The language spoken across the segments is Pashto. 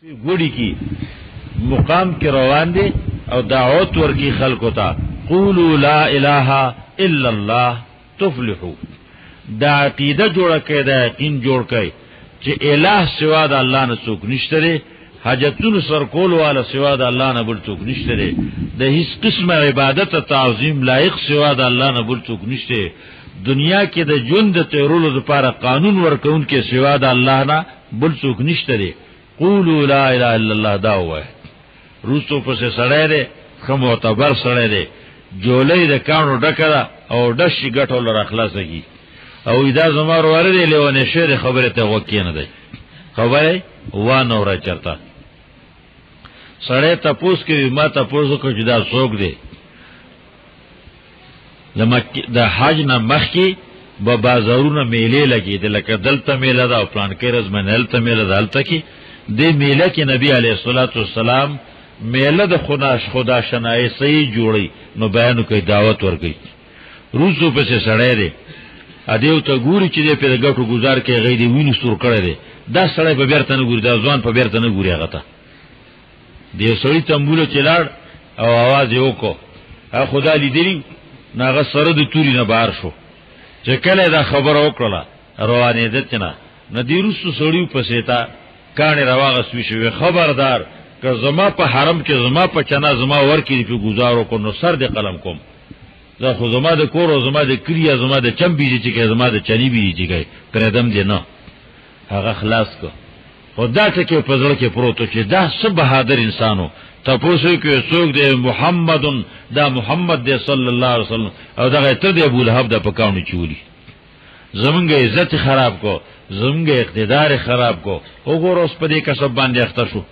ګوډی کی مقام کې روان دي او دعوت ورکی خلکو ته قولوا لا اله الا الله تفلحوا. دا عقیده جوړه کړه، دا یقین جوړ کړه چې الہ سوا د الله نه څوک نشته دی، حاجتونو سر کول والا سوا د الله نه بل څوک نشته دی، د هیڅ قسمه عبادت او تعظیم لایق سوا د الله نه بل څوک نشته. دنیا کې د ژوند تیرولو لپاره قانون ورکون کې سوا د الله نه بل څوک نشته دی. قولوا لا اله الا الله دا وای. روسو پسې سړی دی، کوم معتبر سړی دی، جولې د کانو ډکړه او دشي ګټول راخلاصږي او اذا زمار ورده لیونه شعر خبره ته وکی نه دی، خبره و نو را چرتا سړی ته پوس کې ما ته پوسو کو چې دا څوک دی. لما د حج نه مخکي به بازارونه میلې لګي د لکه دلته میله دا پلان کې رزمنل ته میله دالته کې د میله کې نبی علیه الصلاۃ والسلام میله د خدا شنای صحیح جوړي نو بیان کوي، دعوت ورکړي. روسو پسې سړی دی ادیو ته ګوري چې د په ګټو گزار کې غېدي ویني سور کړی دی، دا سړی په بیرته نه ګوري، دا ځوان په بیرته نه ګوري. هغه ته دی سړی تمبوله چلاړ او आवाज یې وکړ، خدا لیدلی ناغه سره د توري نه بهر شو. چې کله دا خبره وکړه روانې ده نه ندیروسو سړیو پسې تا کانه راواغه سوي شوی، خبردار که زما په حرم کې زما په چنا زما ورکی په گزارو کو نو سر د قلم کوم، زه خو زما د کور او زما د کریه زما د چمبي چې کې زما د چنی بي چې کې پردم دي نه. هغه خلاص کو خدا ته کې په ځل کې پروت چې دا سب بهادر انسانو تاسو کې څوک دی محمدن دا محمد دی صلی الله علیه وسلم او دا ته دی ابو لهب د پکاونی چولی زمونږه عزت خراب کو، زمونږه اقتدار خراب کو. وګوره اوس په دې کسب باندې اخته شو.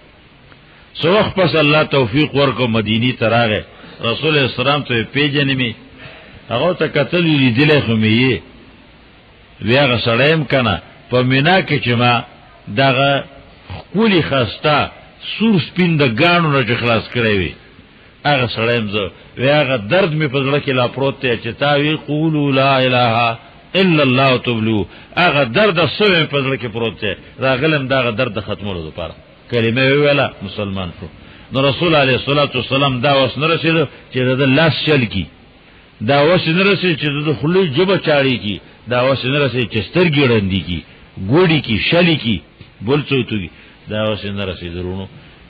سو وخت پس الله توفیق ورکو مدینی تراغه رسول اسلام ته پیجنې می هغه ته قتل لیدلې خو می ویغه سړیم کنه په مینا کې چې ما دغه خولي خسته سور سپین د غاڼو نه خلاص کړی وي، هغه سړیم زه ویغه درد می په ځړه کې لا پروت ته چې تا وی قولوا لا اله الا الله تبلو، هغه درد سوې په ځړه کې پروت ته راغلم دغه درد ختمولو لپاره کلمه ویلا مسلمان شو. نو رسول علیه الصلاۃ والسلام دا وس نه رسید چې د لاس چل کی، دا وس نه رسید چې د خلی جبه چاړي کی، دا وس نه رسید چې سترګې رندې کی، ګوډی کی، شلی کی، بول څوتوږي، دا وس نه رسید. ورونو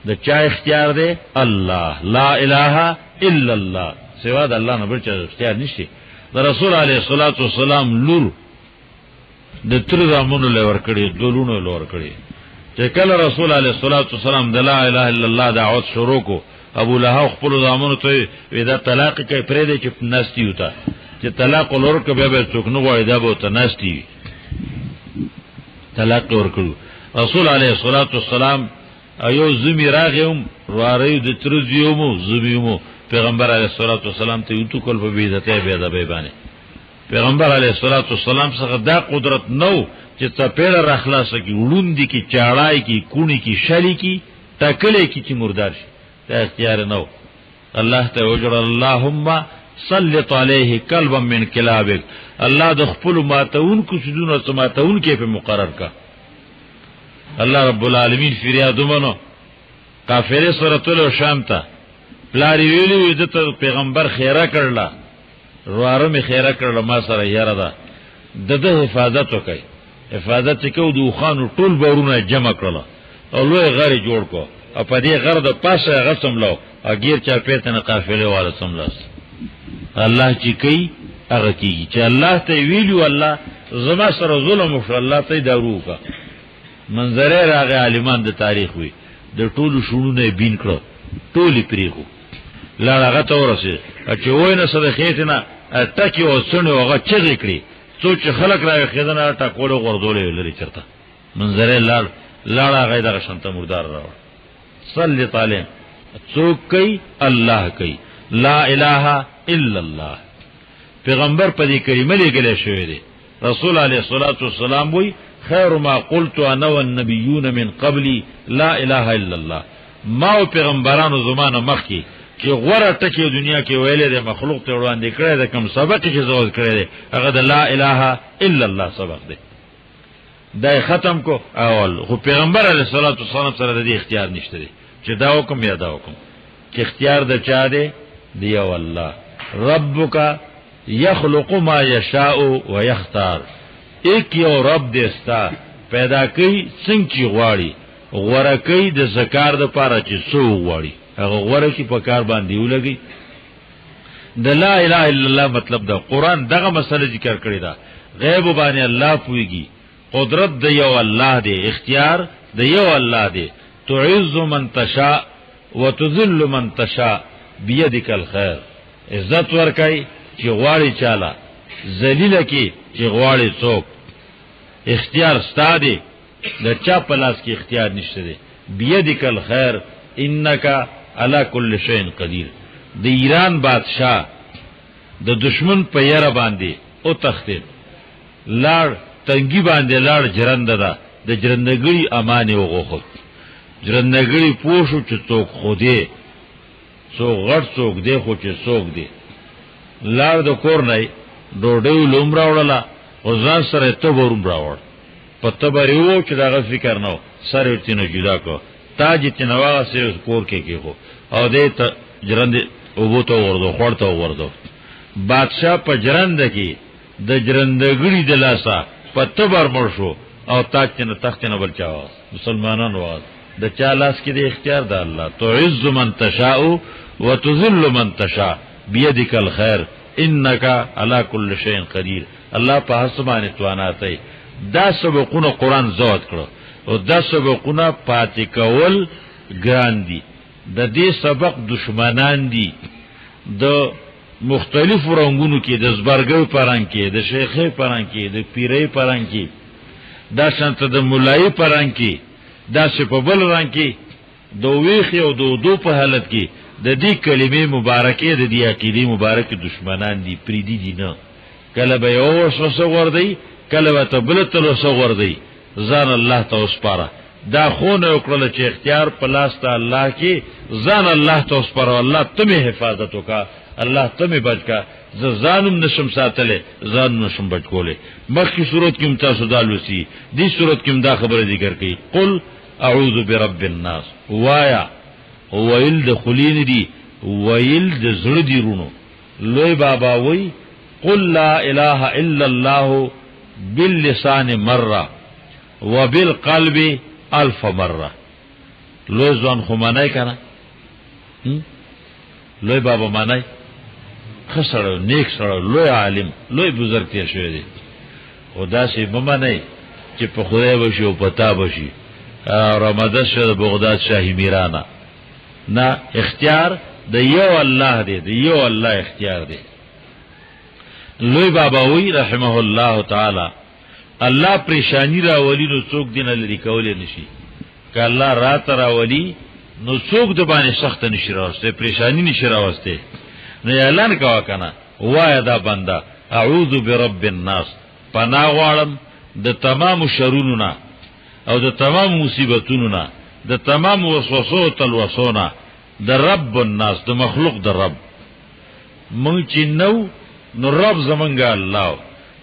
د چا اختیار دی؟ الله، لا اله الا الله، سوا د الله نه بل څه اختیار نشته. د رسول علیه الصلاۃ والسلام لور د تر زمونو لور کړي، دولونو لور کړي. چې کله رسول علیه الصلاۃ والسلام د لا اله الا الله دعوت شروع کو، ابو لهب خپل زامنو ته ودا طلاق کوي پرې دې چې نستی وتا چې طلاق ولور کوي به څوک نه غواړي دا به ته نستی طلاق ورکړو. رسول علیه الصلاۃ والسلام ایو زمي راغم واره د ترزیومو زبیومو پیغمبر علیه الصلاۃ والسلام ته یو تو کول په بیزته به ادب باندې پیغمبر علیه الصلاۃ والسلام څخه دا قدرت نو چې ته پیړه راخلاصه کی وړوندې کی چاړای کی کونی کی شلی کی ټکلې کی چې مردار شي، دا اختیار نو. الله ته وجر اللهم صلت علیه قلبا من کلابک، الله د خپل ماتون کو شذونه سماتون کې په مقرر کا. الله رب العالمین فریاد ومنو کافر سره تل شام ته پلاری ویلی د پیغمبر خیره کړلا رواره می خیره کړل ما سره یاره ده د حفاظت وکي، حفاظت کو د خوانو ټول بورونه جمع کړل او لوی غری جوړ کو او په دې غر د پاسه غسم لو اگیر چا پیته نه قافله والا سملاس. الله چې کوي هغه کوي، چې الله ته ویلو الله زما سره ظلم وکړ الله ته دارو کا. منظره راغی عالمان د تاریخ وی د ټولو شونونه بین کړو، ټولی پریخو لاړه ته ورسه چې وای نه سره خېتنه ټکی او سونه هغه چغې کړی څوک خلک راوي خېدنه ټکول غردولې لري چرته منظره لاړه غیدا شنت مردار راو. صلی تعالی څوک کوي؟ الله کوي، لا اله الا الله. پیغمبر په دې کلمه لګل شوی دی. رسول علیه الصلاۃ والسلام وی خیر ما قلت انا والنبیون من قبلی لا اله الا الله. ما او پیغمبرانو زمانه مخکي چې غوړه ټکی دنیا کې ویلې د مخلوق ته وړاندې کړی د کوم سبق چې زوځ کړی دی هغه د لا اله الا الله سبق دی. دا ختم کو اول خو پیغمبر علیه الصلاۃ والسلام سره د اختیار نشته دی چې دا حکم یا دا حکم چې اختیار د چا دی دی الله ربک یخلق ما یشاء و یختار ایک یو رب دستا پیدا کوي څنګه چې غواړي غوړه کوي د زکار د پاره چې سو غواړي هغه غوړه کې په کار باندې ولګي د لا اله الا الله مطلب دا قران دغه مسله ذکر کړی دا غیب باندې الله پويږي قدرت د یو الله دی اختیار د یو الله دی تعز من تشاء وتذل من تشاء بيدك الخير عزت ورکای چې غواړي چاله ذلیل کی چې غواړي څوک اختیار ستادي د چا په لاس کې اختیار نشته دی بيدك الخير انك على كل شيء قدير د ایران بادشاہ د دشمن په یره باندې او تختید لار تنګي باندې لار جرنده ده د جرندګړي امانه وغوخت جرندګړي پوښو چې څوک خوده څوک غړ څوک دی خو چې څوک دی لار د کور نه ډوډۍ لومړه وړله او ځان سره ته ورم راوړ پته بریو چې دا فکر نو سره تینه جدا کو تاج تنوا سره کور کې خو او دې ته جرند او بوته ورده خورته ورده بادشاہ په جرند کې د جرندګړي د لاسا پته بر مر شو او تاج تنه تخت نه بل چا مسلمانانو واز د چا لاس کې د اختیار د الله تعز من تشاء وتذل من تشاء بيدك الخير انك على كل شيء قدير الله په حسبانه تواناته دا سبقونه قران زوات کړو او دا سبقونه پاتې کول ګران دي د دې سبق دشمنان دي د مختلف رنگونو کې د زبرګو پران کې د شیخې پران کې د پیرې پران کې دا شانت د مولای پران کې دا سپبل رنگ کې دویخ او دو په حالت کې د دې کلمې مبارکې د دې عقیدې مبارک دشمنان دي پریدي دي نه کله به یو وسوسه وردی کله به تبل تل وسو وردی ځان الله ته وسپاره دا خونه وکړل چې اختیار په لاس ته الله کې ځان الله ته وسپاره الله ته حفاظت وکا الله ته بچکا ځانم نشم ساتله ځان نشم بچ کوله مخکې صورت کې تاسو دالوسی دې صورت کې دا خبره ذکر کړي قل اعوذ برب الناس وایا ویل د خلین دی ویل د زړه دی رونو لوی بابا وی قل لا اله الا الله باللسان مره وبالقلب الف مره لوی ځان خو معنی کنه لوی بابا معنی خسړو نیک سره لوی عالم لوی بزرګ تیر شوی دی خدا سي بمنه چې په خدای وشي او پتا وشي رمضان شه بغداد شاهي میرانا نه اختیار د یو الله دی د یو الله اختیار دی لوی بابا وی رحمه الله تعالی الله پریشانی را ولی نو څوک دینه لري کولې نشي ک الله رات را ولی نو څوک د باندې سخت نشي راوسته پریشانی نشي راوسته نو اعلان کوا کنه وای دا بندا اعوذ برب الناس پناه غواړم د تمام شرونو نه او د تمام مصیبتونو نه د تمام وسوسو تلوسونه د رب الناس د مخلوق د رب مونږ چې نو رب زمونږ الله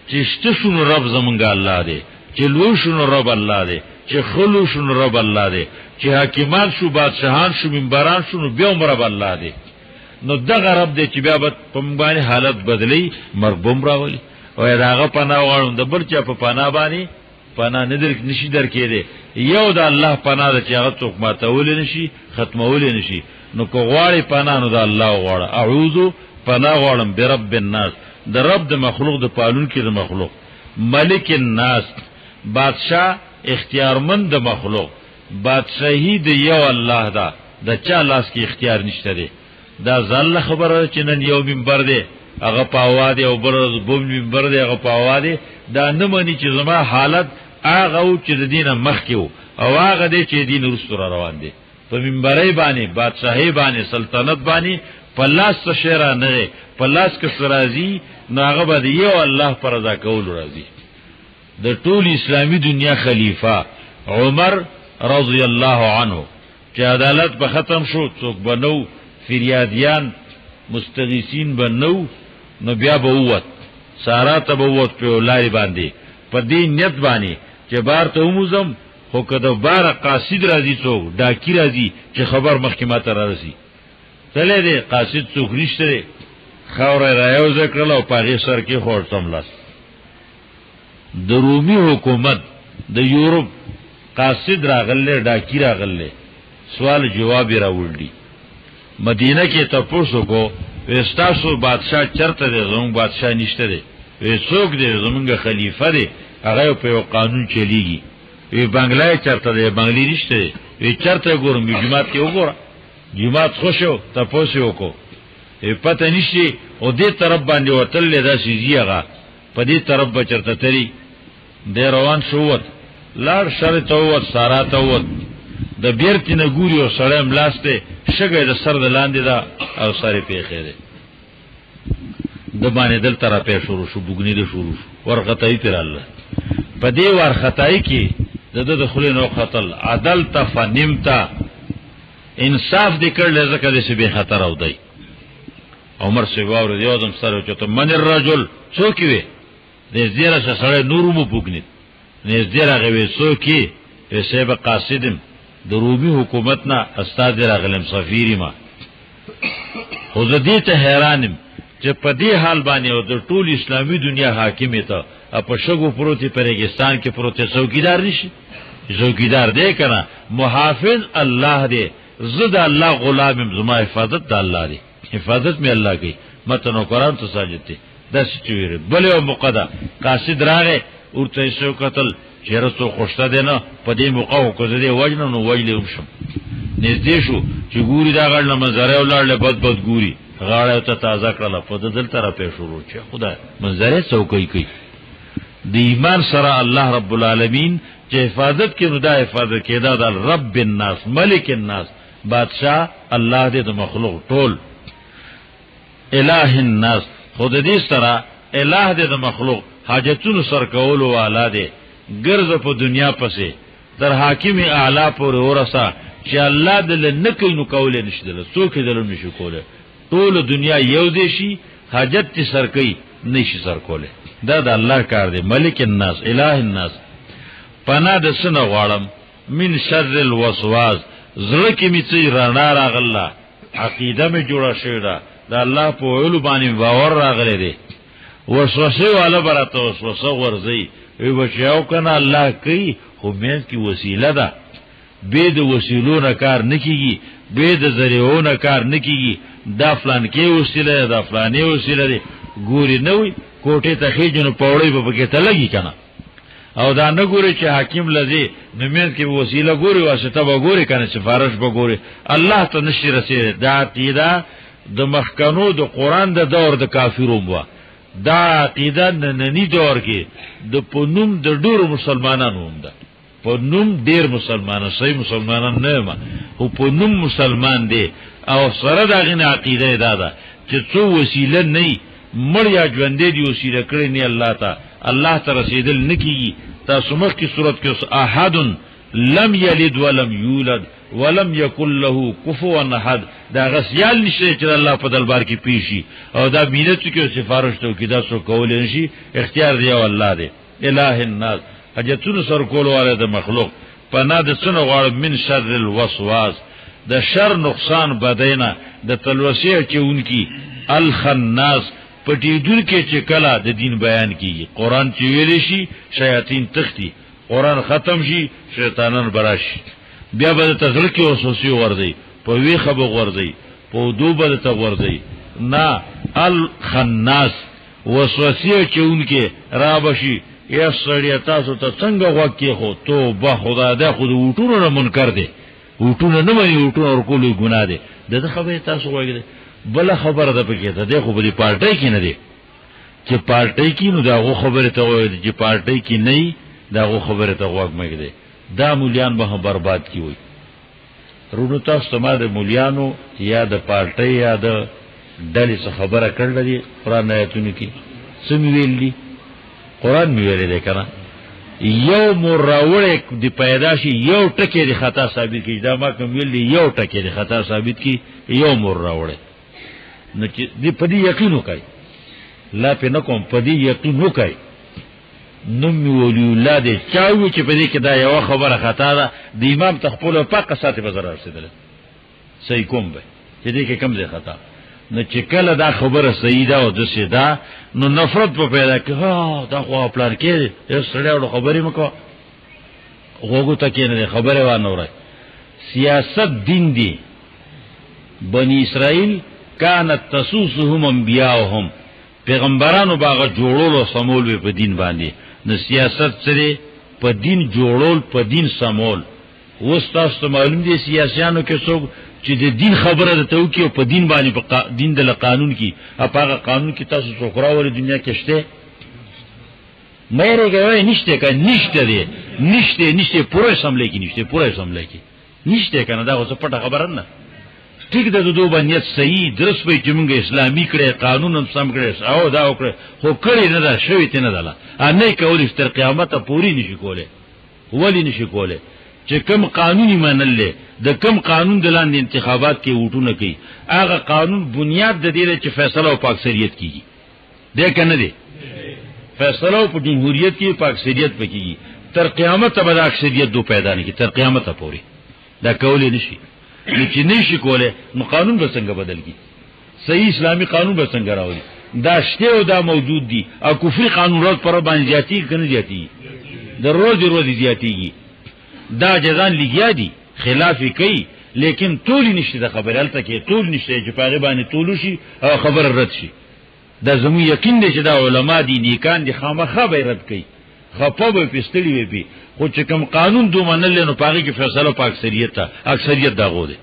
چې شته شنو رب زمونږ الله دی چې لوی شنو رب الله دی چې خلو شنو رب الله دی چې حاکمان شو بادشاہان شو منبران شو نو بیا رب الله دی نو دغه رب دی چې بیا په باندې حالت بدلی مرګ راولي او داغه پناه غواړم د بل چا په پناه باندې پناه نه درک نشي درکې دی یو د الله پناه د چې هغه څوک ماتول نشي ختمول نشي نو کو غواړي پناه نو د الله غواړه اعوذ پناه غواړم برب الناس د رب د مخلوق د پالون کې د مخلوق ملک الناس بادشاہ اختیارمند د مخلوق بادشاہي د یو الله دا د چا لاس کې اختیار نشته دی دا ځل خبره چې نن یو منبر دی هغه پاوا دی او بل بوم منبر دی هغه پاوا دی دا نه مانی چې زما حالت هغه چې د دینه مخ کې او هغه دی چې دین رسول روان دی په منبرای باندې بادشاہي باندې سلطنت باندې پلاس شهرا نه پلاس کې سرازي ناغه به یو الله پر رضا کول راځي د ټول اسلامی دنیا خلیفہ عمر رضی الله عنه چې عدالت به ختم شو څوک بنو فریادیان مستغیثین بنو نو بیا به ووت سارا ته به ووت په لاري باندې په دې نیت باندې چې بار ته وموزم خو کده بار قاصد راځي څوک ډاکی راځي چې خبر مخکې ماته رارسي تله دې قاصد څوک نشته خاور رايو ذکر له پاغي سر کې خور سملاس د رومي حکومت د یورپ قاصد راغله ډاکی راغله سوال جواب راوړي مدینه کې تاسو کو وستاسو بادشاہ چرته دی زموږ بادشاہ نشته دی وی څوک دی زموږ خلیفہ دی هغه په قانون چلیږي وی بنگلای چرته دی بنگلی نشته دی وی چرته ګورم جمعات کې وګوره جمعات خوشو تاسو وکړو پته نشي او دې طرف باندې وتل دا شيږي په دې طرف بچرته تری د روان شووت لار شر ته ووت سارا ته ووت د بیرتی نه ګوري او سړی ملاسته شګه د سر د لاندې دا او ساري پیخې ده د باندې دل طرفه شروع شو بوګنی ده شروع ورغتای تر الله په دې ورغتای کې د خلینو قتل عدل تفنمتا انصاف دې کړل ځکه دې به خطر او دی عمر سی واور دی ادم سره چته من الرجل څوک وي دې زیره سره نور مو بوګنی نه زیره غوي څوک یې سیب قاصدم د رومي حکومت نه استاد راغلم سفیری ما خو دې ته حیرانم چې په دې حال باندې او د ټول اسلامي دنیا حاکم ته په شګو پروتي پرېګستان کې پروتي څوکیدار نشي څوکیدار دی کنه محافظ الله دی زد الله غلام زما حفاظت د الله دی حفاظت می الله کی متن قرآن ته ساجد دی داس چویر بل یو مقدا قاصد راغه ورته شو قتل چیرې څو خوشته دی نه په دې موقع کو دې وجنه نو وجلې وشم نږدې شو چې ګوري دا غړل منظره ولړل بد ګوري غاړه ته تازه کړل په دل طرفه شروع چې خدای منظره څوکۍ کوي د ایمان سره الله رب العالمین چې حفاظت کې نو دا حفاظت کې دا د رب الناس ملک الناس بادشاہ الله دې د مخلوق ټول الہ الناس خود دې سره الہ دې د مخلوق حاجتونو سر کولو والا دې ګرځ په دنیا پسې تر حاکم اعلی پر ورسا چې الله دې نه کوي نو کول نشدل څوک دې نه شي کوله ټول دنیا یو دې شي حاجت تی سر کوي نشي سر کوله دا د الله کار دی ملک الناس الہ الناس پنا د سن غواړم من شر الوسواس زړه کې می څه رڼا راغله عقیده می جوړه شوی دا د الله په ویلو باندې باور راغلی دی وسوسه والا برته وسوسه ورځي وی بچاو کنه الله کوي خو مې کی وسیله ده به د وسیلو نه کار نکېږي به د ذریعو نه کار نکېږي دا فلان کې وسیله ده فلانې وسیله ده ګوري نه وي کوټه ته خېجنو پوړې په کې ته لګي کنه او دا نه ګوري چې حاکم لذي نمین کې وسیله ګوري واسطه به ګوري کنه سفارش به ګوري الله ته نشي رسېږي دا عقیده د مخکنو د قران د دور د کافرو مو دا عقیده نننی دور کې د پونم د ډورو مسلمانانو هم ده پونم ډیر مسلمانانو صحیح مسلمانان نه ما او پونم مسلمان دي او سره دا غنه عقیده ده چې څو وسیله نه مړ یا ژوندې دی وسیله کړی نه الله ته رسیدل نکېږي تاسو مخ کی صورت کې احد لم یلد ولم یولد ولم یکن له کفوا احد دا غسیال نشي چې الله په دربار کې پیشي او دا مینت کې سفارش ته کې دا څو کول نشي اختیار دی الله دی الہ الناس حاجتونو سر کول والے د مخلوق پنا د سن غړ من شر الوسواس د شر نقصان بدینا د تلوسیه چې اونکی الخناس پټی دل کې چې کلا د دین بیان کیږي قران چې ویل شي شیاطین تختی قران ختم شي شیطانان براشي بیا به تزل کې وسوسه ورځي په وی خبر ورځي په دوبه ته ورځي نا الخناس وسوسه چې اونکه را بشي یا سړی تاسو ته څنګه وکي خو توبه خدا ده خود وټونو نه منکر دي وټونو نه مې وټونو ورکول ګناه دي دغه خبره تاسو وایي بل خبره ده پکې ده خو بلی پارټي کې نه دي چې پارټي کې نو داغه خبره ته وایي چې پارټي کې نه داغه خبره ته وګ مګده دا مولیان به برباد کی وي رونو تاسو ما د مولیانو یا د پارټي یا د ډلې څخه خبره کړل دي قران آیتونه کې سم ویل دي قران می ویل دي کنه یو مراوړې د پیداشي یو ټکی د خطا ثابت کی دا ما کوم ویل دي یو ټکی د خطا ثابت کی یو مراوړې نو چې دې په دې یقین وکای لا په نکوم په دې یقین وکای نوم ولی الله دې چاوي چې په دې کې دا یو خبره خطا ده د امام تخپل پاک ساتي به ضرر رسیدل صحیح کوم به چې دې کې کم ځای خطا نو چې کله دا خبره صحیح ده او د سیدا نو نفرت په پیدا کې ها دا خو پلان کې یو سړی خبرې مکو وګو ته کې نه خبره وانه وره سیاست دین دی بنی اسرائیل کانت تسوسهم انبیاءهم پیغمبرانو باغ جوړول سمول په دین باندې نو سیاست سره په دین جوړول په دین سمول وستاسو معلوم دي سیاسيانو کې څوک چې د دین خبره ده ته کې په دین باندې په دین د قانون کې هغه قانون کې تاسو څوک راوړي دنیا کې شته مېره کوي نشته کا نشته دي نشته پوره سملې کې نشته پوره سملې کې نشته کنه دا اوس پټه خبره نه ٹھیک ده دو باندې صحیح درس به چې موږ اسلامي کړي قانون هم سم کړي او دا وکړي خو کړي نه دا شوی ته نه دله نه کولې تر قیامت پوری نشي کوله ولی نشي کوله چې کوم قانوني منل د کوم قانون د لاندې انتخابات کې وټونه کوي هغه قانون بنیاد د دې چې فیصله او پاک شریعت کیږي دا کنه دی فیصله او جمهوریت کې پاک شریعت پکېږي تر قیامت به دا اکثریت دو پیدا نه کی تر قیامت پورې دا کولې نشي چې نشي کوله نو قانون به څنګه بدل کی صحیح اسلامی قانون به څنګه راوړي دا شته او دا موجود دي او کفر قانون روز پر باندې جاتی کنه جاتی د روز زیاتیږي دا جزان لګیا دي خلاف کوي لیکن ټول نشته د خبره الته کې ټول نشته چې پاره باندې ټول شي او خبر رد شي دا زمو یقین دی چې دا علما دي نیکان دي خامخا به رد کوي خپه به پستلی وي خو چې کوم قانون دوه منل نو پاره کې فیصله پاک اکثریت دا غوډه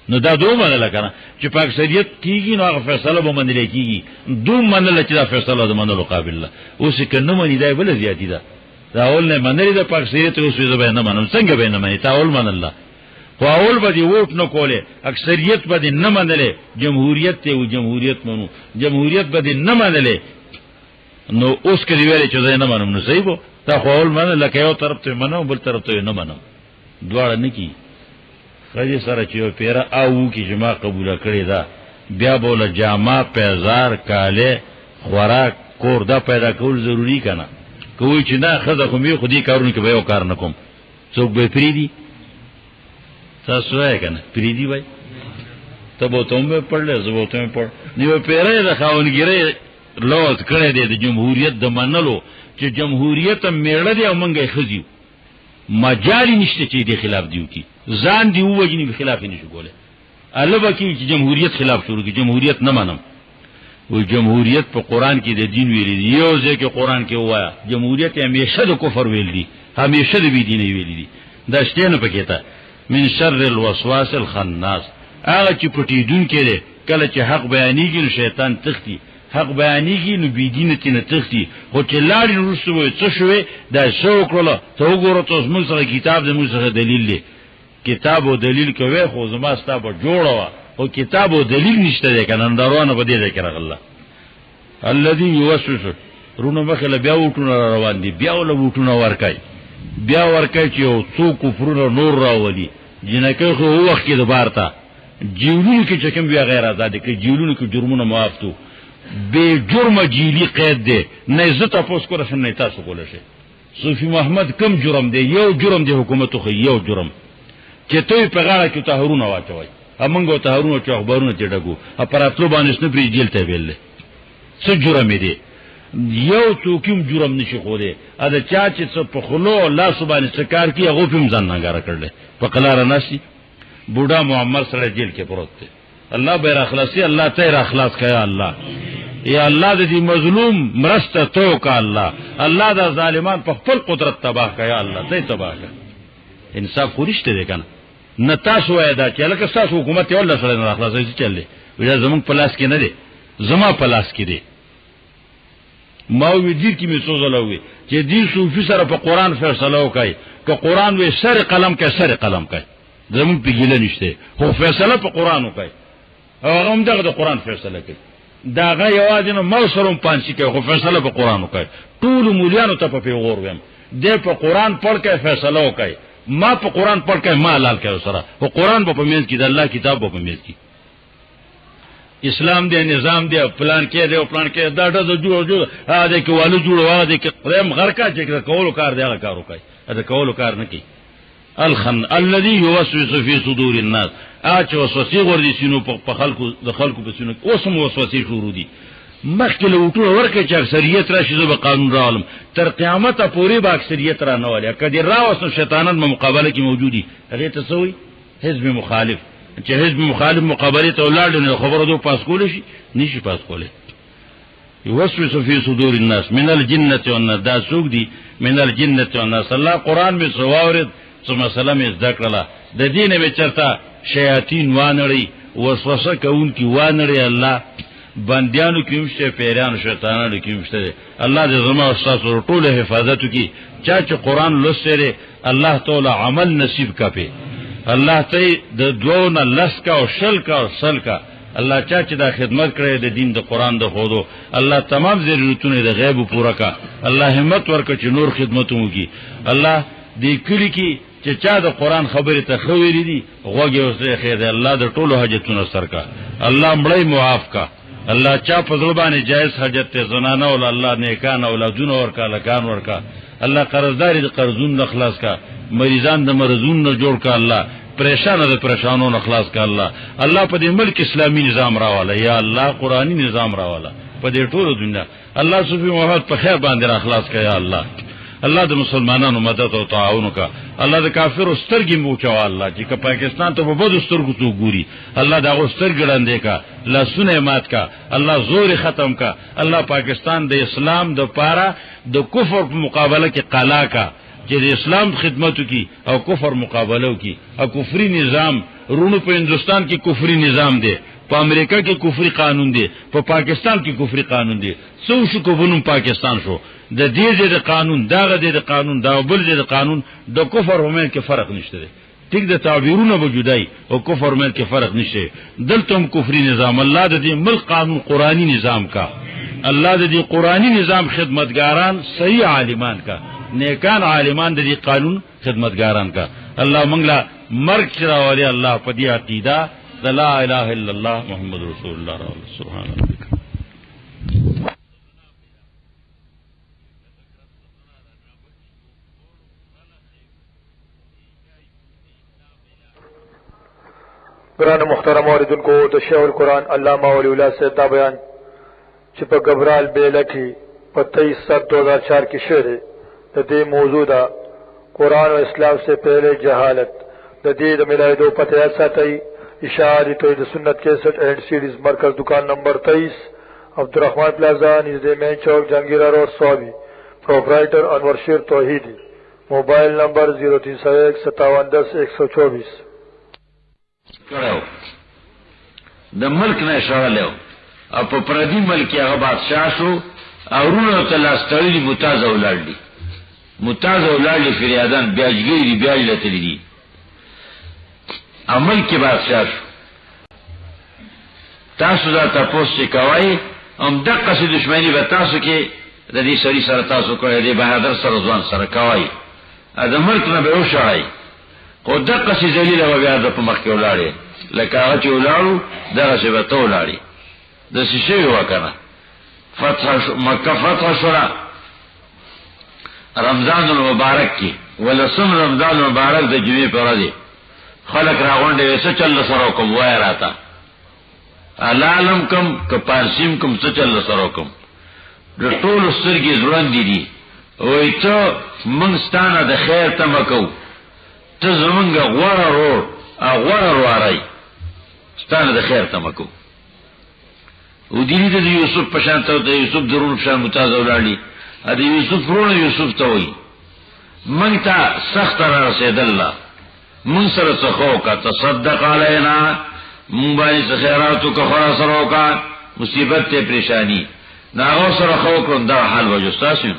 نو دا دوه منل کنه چې پاک اکثریت کیږي نو هغه فیصله به منل کیږي دوه منل چې دا فیصله د منلو قابل نه اوس کنه منی دی بل زیاتی ده دا اول نه منل د پاک اکثریت اوس به نه منم څنګه به نه منی تا اول منل خو اول به دی ووټ نه کوله اکثریت به نه منل جمهوریت ته او جمهوریت منو جمهوریت به نه منل نو اوس کې ویل چې زه نه منم نو صحیح وو تا خو اول منل لکه یو طرف ته منو بل طرف ته نه منم دواړه نه کی خدای سره چې پیرا او کی جما قبول کړی دا بیا بوله جامه پیزار کاله خوراک کور دا پیدا کول ضروری کنه کوی چې نه خزه خو می خودي کارونه کې به یو کار نکوم څوک به فریدي تاسو یې کنه فریدي وای ته به ته مې پړل زه به ته پړ نیو پیرا د خاونګری لوز کړی دی د جمهوریت د منلو چې جمهوریت میړه دی او منګه خزیو مجالی نشته چې د خلاف دیو کی ځان دی وګینی خلاف نشي کوله البته چې جمهوریت خلاف شروع کی جمهوریت نه منم و جمهوریت په قران کې د دین ویل دی یو ځکه قران کې وایا جمهوریت همیشه د کفر ویل دی همیشه د بی دیني ویل دی دا شته نه پکېتا من شر الوسواس الخناس هغه چې پټی دن کې دی کله چې حق بیانېږي شیطان تختی حق بیانېږي نو بی دینه تینه تختی خو چې لاړې نورسته څه شوې دا شو کړل ته وګوره تاسو موږ سره کتاب د موږ سره دلیل دی کتاب او دلیل کوي خو زما ستاسو جوړوا او کتاب او دلیل نشته ده کنه اندرونه په دې ذکر الله الذي يوسوس رونو مخله بیا وټونه روان دي بیا ول وټونه ورکای بیا ورکای چې او څو کفرونه نور راولي جنکه خو وخت کې د بارتا جیولونو کې چې کوم بیا غیر آزاد کې جیولونو کې جرمونه معافتو به جرم جیلی قید ده نه عزت تاسو کوله شم نه تاسو کوله شي صوفي محمد کم جرم دی یو جرم دی حکومت خو یو جرم چې ته په غاړه کې طهرونه واچوي امنګو طهرونه چې اخبارونه تیډګو اپراتلو باندې نه پری جیل ته ویل څه جرم دی یو څوکیم جرم نشي خوله ا د چا چې څه په خلو الله سبحانه سکار کی هغه په ځان نه غاره کړل په قلار نشي بوډا معمر سره جیل کې پروت دی الله به اخلاصي الله ته اخلاص کیا الله یا الله دې مظلوم مرسته تو کا الله دا ظالمان په خپل قدرت تباہ کیا الله ته تباہ کړه انصاف خورشته دی کنه نتاسو وایدا چې لکه تاسو حکومت یو الله سره نه اخلاصي چللې وجه زمون پلاس کې نه دی زما پلاس کې دی ما وی دې کې می سوزلوي چې دې صوفي سره په قران فیصله وکړي که قران وې سر قلم کې سر قلم کوي زمون په ګیله نشته خو فیصله په قران وکړي هغه هم دغه د قران فیصله کوي داغه یوازې نو موسروم پانسی کوي خو فیصله په قران وکړي ټول مولیانو ته په پیغور ویم دې په قران پڑھ کې فیصله وکړي ما په قران پڑھ کې ما حلال کړو سره او قران په پمینځ کې د الله کتاب په پمینځ کې اسلام دی نظام دی پلان کې دی او پلان کې دا د جوړ ا دې کې والو جوړوا دي کې قرم غرکا چې کولو کار دی هغه کارو کوي دا کولو کار نه کوي الخن الذي يوسوس في صدور الناس اچ وسوسه وردي سينو په خلکو د خلکو په سينو اوسم وسوسه شروع دي مخکې له وټو ورکه چې اکثریت راشي زو به قانون راولم تر قیامت پورې به اکثریت را نه ولیا کدي راوسو شیطانان په مقابله کې موجودي هغه تسوي حزب مخالف چې حزب مخالف مقابله ته ولاړ نه خبره دو پاس کول شي نشي پاس کوله يوسوس في صدور الناس من الجنه والناس دا سوق دي من الجنه والناس الله قران می سواورد ثم سلام ذکرلا د دین به چرتا شیاطین وانړي وسوسه کوونکی وانړي الله بندیانو کیمشته پیرانو شیطانانو کیمشته الله دې زما استاد ټول حفاظت کی چا چې قران لسره الله تعالی عمل نصیب کپی الله ته د دوونه لسکا او شلکا او سلکا الله چا چې دا خدمت کړي د دین د قران د خودو الله تمام ضرورتونه د غیب پورا کا الله همت ورکړي چې نور خدمتونه کی الله دې کلی کی چې چا د قران خبره ته خوېری دي غوږی اوسه خیر دی الله د ټولو حاجتونو سرکا الله مړی معاف کا الله چا په ځلبانه جایز حاجت ته زنانه ول الله نیکان اولادونه ورکا لکان ورکا الله قرضداري د قرضون اخلاص کا مریضان د مرزون نه جوړ کا الله پریشان د پریشانو نه خلاص کا الله الله په دې ملک اسلامي نظام راواله یا الله قرآنی نظام راواله په دې ټولو دنیا الله سبحانه و تعالی په خیر باندې را خلاص کا یا الله الله د مسلمانانو مدد او تعاون کا الله د کافرو سترګې موچوا الله چې که پاکستان ته په بدو سترګو تو ګوري الله دا سترګړندې کا لاسونه مات کا الله زور ختم کا الله پاکستان د اسلام د پاره د کفر په مقابله کې قلا کا چې د اسلام خدمتو کی او کفر مقابله کی او کفري نظام رونو په هندستان کې کفري نظام دی په امریکا کې کفري قانون دی په پاکستان کې کفري قانون دی څو شو کوونم پاکستان شو د دې د قانون داغه د قانون دا بل د قانون د کفر همین کې فرق نشته دی ټیک د تعبیرونه وجودای او کفر همین کې فرق نشته دلته هم کفري نظام الله د دې ملک قانون قرآنی نظام کا الله د دې قرآنی نظام خدمتګاران صحیح عالمان کا نیکان عالمان د دې قانون خدمتګاران کا الله منګلا مرګ چراولي الله په دې عقیده لا اله الا الله محمد رسول الله سبحان الله قرآن محترم اوریدن کو شیخ القرآن علامہ ولی اللہ سے دا بیان چپا گبرال بیلہ کی 23/7/2004 کی شعر دے موضوع دا قرآن و اسلام سے پہلے جہالت دید ملائی دو پتہ ایسا تئی اشاری توحید سنت کیسٹ اینڈ سیڈیز مرکز دکان نمبر 23 عبدالرحمن پلازا نزد مین چوک جہانگیرہ روڈ سوابی پروپرائٹر انور شیر توحیدی موبائل نمبر 03015710124 کړو د ملک نه شړلو او په پردي ملک هغه بادشاہ شو او ورونو ته لاستړي متازه ولړي فریادان بیاجګيري بیاج لته دي عمل کې بادشاہ شو تاسو دا تاسو کوي هم دغه څه دښمنی به تاسو کې د دې سړي سره تاسو کوی دی بهادر سره ځوان سره کوي ا د ملک نه به وشړای خو دغه څه ذلیل او بیا د په مخ کې ولاړې لکه هغه چې ولاړو دغه څه به ته ولاړې د شي وکنه فتح مکه فتح شورا رمضان المبارک کی ولسم رمضان المبارک د جمعې پر ورځ خلق راغونډې څه چل سره کوم وای راته علالم کم کپارسیم کم څه چل سره کوم د ټول سترګې ځوان دي وای ته موږ ستانه د خیر تمکو ته زمونږ غوړه وروړی ستانه د خیر تمکو او دې د یوسف په شان ته د یوسف ضرور شان متازه ولاړی ا دې یوسف ورونه یوسف ته وای مونږ ته سخت را رسید الله مون سره څخو کا تصدق علینا مون باندې خیراتو کا خلاص روکا مصیبت ته پریشانی ناغو سره خو کوم دا حال وجستاسو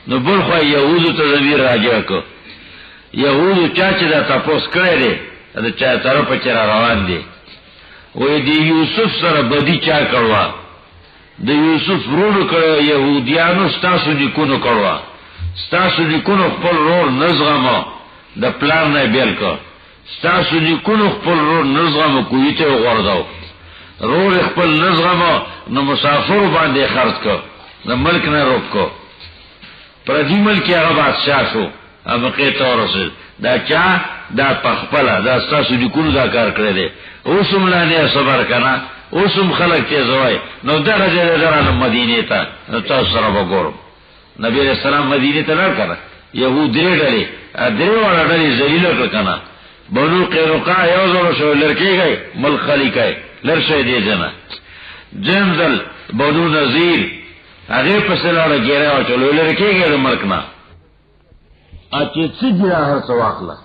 نو بل خو یهودو ته زمیر راځه کو یهودو چا چې دا تاسو کړی دی دا چا طرف چې روان دي وې دی یوسف سره بدی چا کړوا د یوسف ورونو کړو يهوديانو ستاسو لیکونو کړوا ستاسو لیکونو خپل رور نزغمو د پلان نه بیل کو ستاسو لیکونو خپل رور نزغمو کویته وغورځاو رور خپل نظم نو مسافر باندې خرج کو نو ملک نه روک کو پردی ملک هغه بادشاہ شو امقه تورسل دا چا دا پخپلا دا تاسو د کولو دا کار کړی دی اوسم نه صبر کنا اوسم خلق ته زوای نو درجه درانه مدینه ته تاسو سره وګورم نبی رسول الله مدینه ته لړ کړه یهود درې وړه ذلیل کړه بنو قیرقا یو زور شو لړکی گئی ملک خلیقای لرشه دی جنا جنزل بنو نذیر هغه په سلاله ګیره او چلو لړکی گئی مرکنا اته چې ګیا هر څو واخلا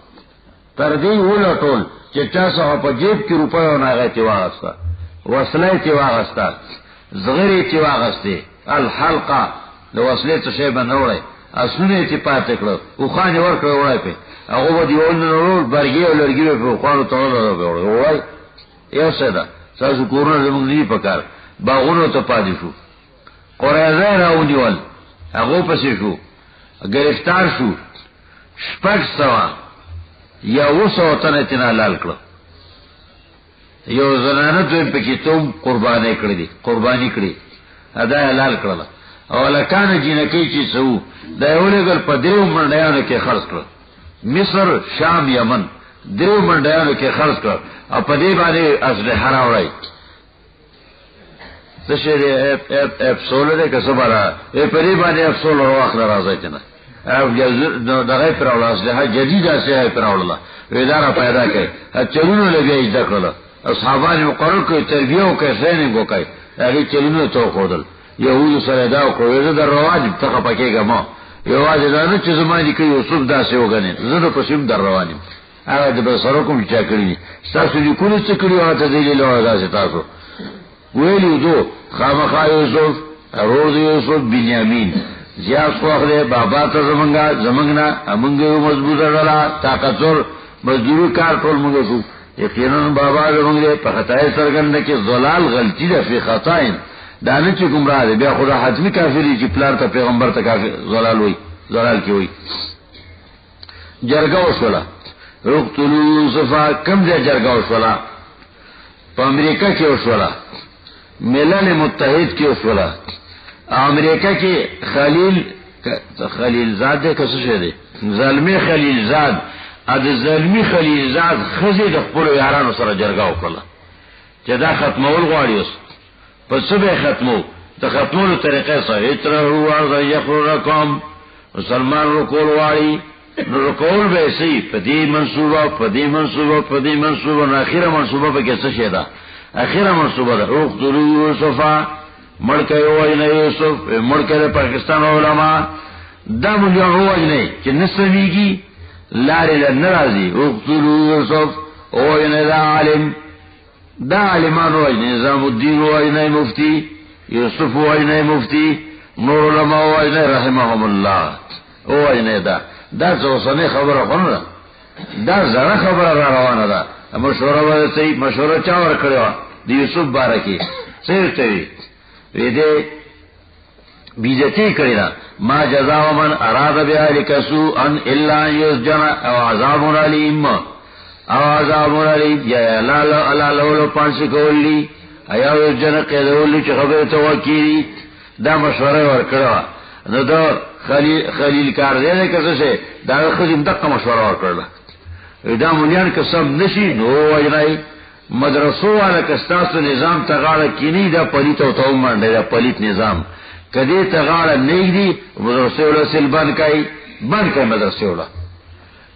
تر دې ولا ټول چې تاسو په جیب کې روپیو نه غتی واغستا وسلې چې واغستا زغری چې واغسته الحلقه د وسلې څه شی بنوړی اسونه چې پاتې کړو او خان ورکړ وړای په هغه دی ولنو برګي او لرګي په خوانو ته وړای یو څه ده تاسو کورونه زموږ دی پکار باغونو ته پاتې شو قرازه راونیول هغه پسې شو گرفتار شو شپږ سوا یا وسو تنه تنا لال کړو یو زنانه دوی پکې توم قرباني کړی ادا لال کړل او لکانه جنکی چې سو د یولګل په دریو منډیانو کې خرڅ کړ مصر شام یمن دریو منډیانو کې خرڅ کړ او په دې باندې اسلحه راوړی څه شی افسول دې که صبره په دې باندې افسول واخل راځي کنه او دغه پر اول اسلحه جديده سه پر اول اداره پیدا کړي چلونو لګي ځکړه اصحابانو مقرر کړ تربیه او کښینګ وکړي هغه چلونو تو خودل یهود سره دا کوی دا رواج ته پکېګه ما یواز دا نه چې زمانه کې یوسف داسې وګڼي زه د پښیم در روانم هغه د بسرو کوم چې کړی تاسو دې کولو څه کړی او ته دې له داسې تاسو ویلو دو خامخا یوسف روز یوسف بنیامین زیاد خوخه بابا ته زمنګنا امنګو مضبوطه غلا طاقتور مزدوری کار ټول موږ شو یقینا بابا زمنګ په خدای سرګند کې زلال غلطی ده په خطاین دانه چې گمراه دی بیا خدا حتمی کافری چې پلار ته پیغمبر ته کافر زلال کی وای جرګه وشولا رقتلوا یوسف کم ځای جرګه وشولا په امریکا کې وشولا ملل متحد کې وشولا امریکا کې خلیل زاد کس شه دی زلمی خلیل زاد اد زلمی خلیل زاد خزی د خپل یارانو سره جرګه وکړه چې دا ختمول غواړي اوس پس به ختمو ته ختمولو طریقې سره اتره هو یخرکم مسلمان رکول واړي نو رکول به سي پدې منصوبه نو اخیره منصوبه به کې څه شه ده اخیره منصوبه ده اقتلوا یوسف مړکه وای نه یوسف مړکه پاکستان علماء دا مونږ هو نه چې نسويږي لارې ناراضي اقتلوا یوسف او نه دا عالم دا علمان وای نظام الدین وای نه مفتی یوسف وای نه مفتی نور علماء وای نه رحمهم الله وای نه دا څه خبره غوړه دا زړه خبره روانه ده مشوره ورته مشوره چا ور کړو د یوسف بارکی څه ته وی دې بیجتی کړی دا ما جزاء من اراد بذلك سوءا الا يسجن او عذاب علیم عذاب علیم یا لا لولو پانس کولی ایا جن قیدولی چې خبره ته وکړي دا مشوره ور کړو نو دا خلیل کار دی که څه دا خدیم دغه مشوره ور کړل دا مونږیان قسم نشي نو وایي مدرسو والا کستاسو نظام تغاړه کینی دا پلیت او تومنده دا پلیت نظام کدی تغاړه نېږي مدرسو ولا سلبان کای بند کای مدرسو ولا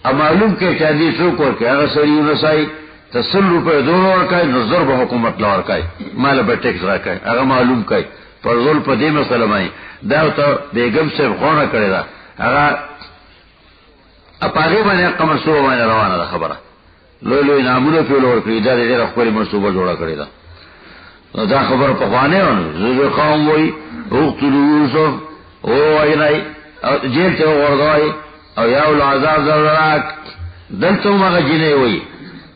ا معلوم کې چې دې څوک ورکه هغه سړي ونسای تسل روپے دور ورکای نظر به حکومت لور کای مال به ټیکس راکای هغه معلوم کای پرزول په دې مسله مای دا ته بیگم صاحب خونه کړی دا هغه اپاغه باندې قمر سو باندې روانه ده خبره لوی نامونه په لور کړی دا دې خپل منصوبه جوړه کړی دا خبر په خوانه زه قوم وای اقتلوا یوسف او وای جیل ته ورغوي او یا ول عذاب زراک دلته مغه جنې وای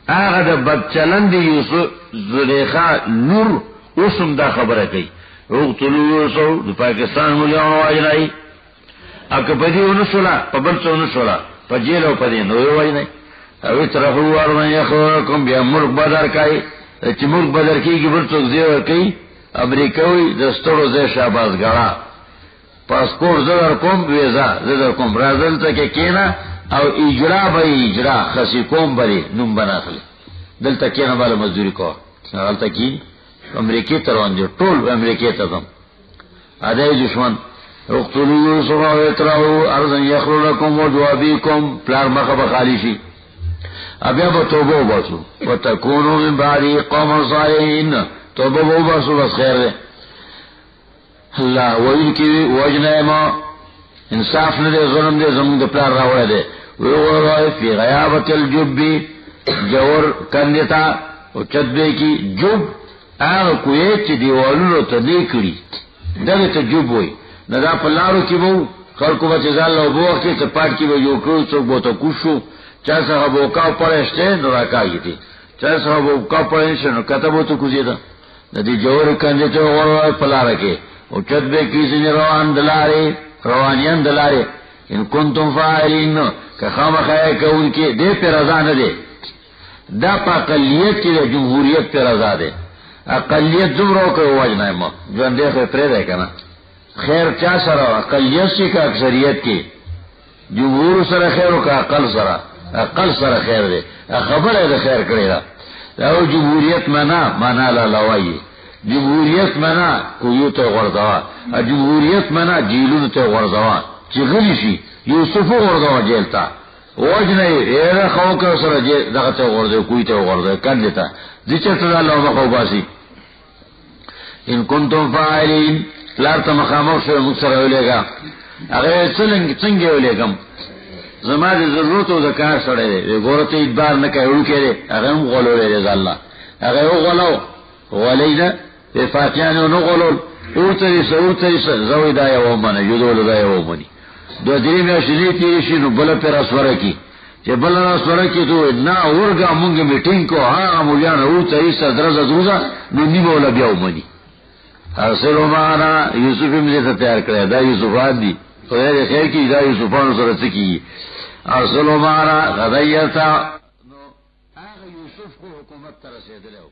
هغه د بدچلند یوسف زلیخا نور اوسم دا خبره کوي اقتلوا یوسف د پاکستان مليان وای نه اګه په دې ونسولا په بل څه ونسولا په جیل او په دې نو وای نه او تر هو ورنه یخو کوم بیا مرګ بدر کای چې موږ بدر کېږي بل څوک ځای ورکوي امریکوي د ستړو ځای شاباس ګړه پاسپورټ زه در کوم ویزا زه در کوم راځل ته کې کېنه او اجرا به اجرا خسی کوم بری نوم بناخلی دلته کېنه بالا مزدوری کوه هلته کې امریکې ته روان دي ټول امریکې ته ځم ادای دشمن اقتلوا یوسف او اطرحوا ارضا یخلو لکم وجوابیکم پلار مخه به خالی شي ابیا به توبه وباسو وتكونوا من بعد قوم صالحین توبه وباسو بس خیر ده الله وایي کې وجنه ما انصاف نه دي ظلم دي زموږ د پلار راوړی دی وی وای فی غیابت الجب جور کندتا او چدبه کی جب هغه کوی چې دیوالونو ته دی کړی دغه ته جب وای نه دا په لارو کې وو خلکو به ځال له وو کې ته پات کې یو کړو څوک به ته کوشو چا سره به کا پرشته نو راکاږي دي چا سره به کا پرشته نو کته به ته کوزي دا د دې جوړ کنده ته ورو په لار کې او چدبه کی سینه روان دلاره روانیان دلاره ان کنتم فاعلین که خامخای کون کې دې پر رضا نه دي دا په اقلیت کې د جمهوریت پر رضا ده اقلیت زمرو کوي وجنه ما ژوند دې پرې ده کنه خیر چا سره اقلیت شي کا اکثریت کې جمهور سره خیر او کا عقل سره خیر ده خبره ده خیر کړی دا او جمهوریت معنا لا لوي جمهوریت معنا کویو ته ورځوا جمهوریت معنا جیلونو ته ورځوا چې غلی شي یوسف ورځوا جیل ته وجنه یې خو کا سره دغه ته ورځو کوی ته ورځو کړه ته دې چې ته الله مخو باسي ان کنتم فاعلین لار ته مخامخ شو مصر ولېګا هغه څنګه ولېګم زما د ضرورت او ذکر سره دی ګورته ادبار نه کوي کېږي هغه هم غولولې دی الله هغه غولو ولیدا په فاتحانو نو غولول اوتري زوی دا یو منه یودول دا یو منی دو درې مې شې تیری شي نو بل پر اسوره کی چې بل اسوره کی ته نه ورګه مونږ میټینګ کو ها مولیان اوتري صدرزه دروزه نو نیمه ولا بیا ومني ارسلوا معنا یوسف موږ ته تیار کړی دا یوسفان دي خدای خیر کی دا یوسفان سره څه کی ارسلوا معنا غدیتا نو هغه یوسف کو حکومت ته رسیدلو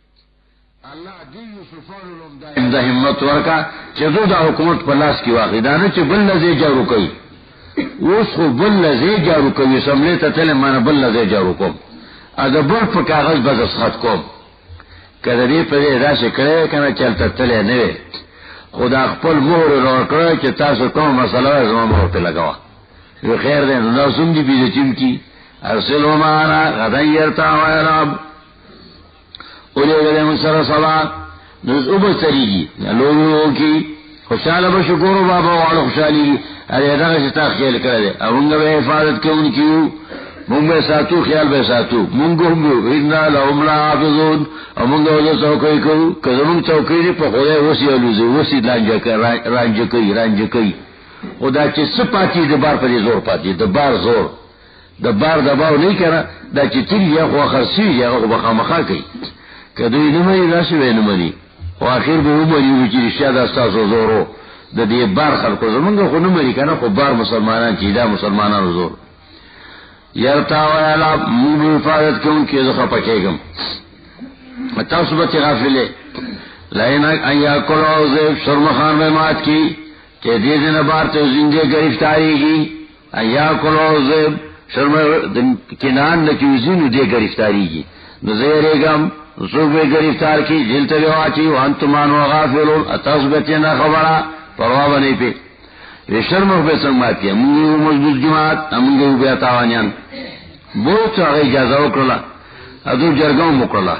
الله دې یوسفانو لوم دا همت ورکا چې دا حکومت په لاس کې واخی دا نه چې بل لزی جارو کوي اوس خو بل لزی جارو کوي سملې ته تل مانه بل لزی جارو کوم اګه بل په کاغذ بز خط کوم کله دې په دې راشه کړه کنه چلته تل نه وي خدا خپل مهر ورو کړ چې تاسو کوم مسله زما مهر ته لگاوه یو خیر دې نو سم دي بيځ چم کی ارسلوا معنا غدیرتا ويرب اولې له سره صلا نو اوبه سریږي لولو کی خوشاله به شکر بابا واړو خوشالي اره دا چې تا خیال کړل اوږه به حفاظت کوونکیو مونږه ساتو خیال به ساتو مونږ هم ان لهم حافظون مونږه له څوکۍ کوو کله مونږ څوکۍ په خوله وسی رانجه کوي او دا چې سپاتی د بار په زور پاتې د بار زور د بار دباو نه کړه دا چې تل یې خو خرسي یې خو بخامخا کوي کله یې نه مې راشي نه مې او اخر به ومري چې رښتیا دا تاسو زورو د دې بار خلکو زمونږ خو نه مری کنه خو بار مسلمانان چې دا مسلمانانو زور یرتا والا موږ حفاظت کوم کې زخه پکېګم تاسو به غافلې لاینا ایا کولو زه شرمخان به مات کی چې دې نه بار ته زنده گرفتاری کی ایا کولو زه شرم کینان نه کیږي دې گرفتاری کی نو زه رېګم زوب گرفتار کی جیل ته واچي وان تمان غافلون تاسو به نه خبره پروا باندې پی شرم به څنګه کې موږ مضبوط جماعت موږ بیا تاوانيان بہت هغه اجازه وکړه اذو جرګو وکړه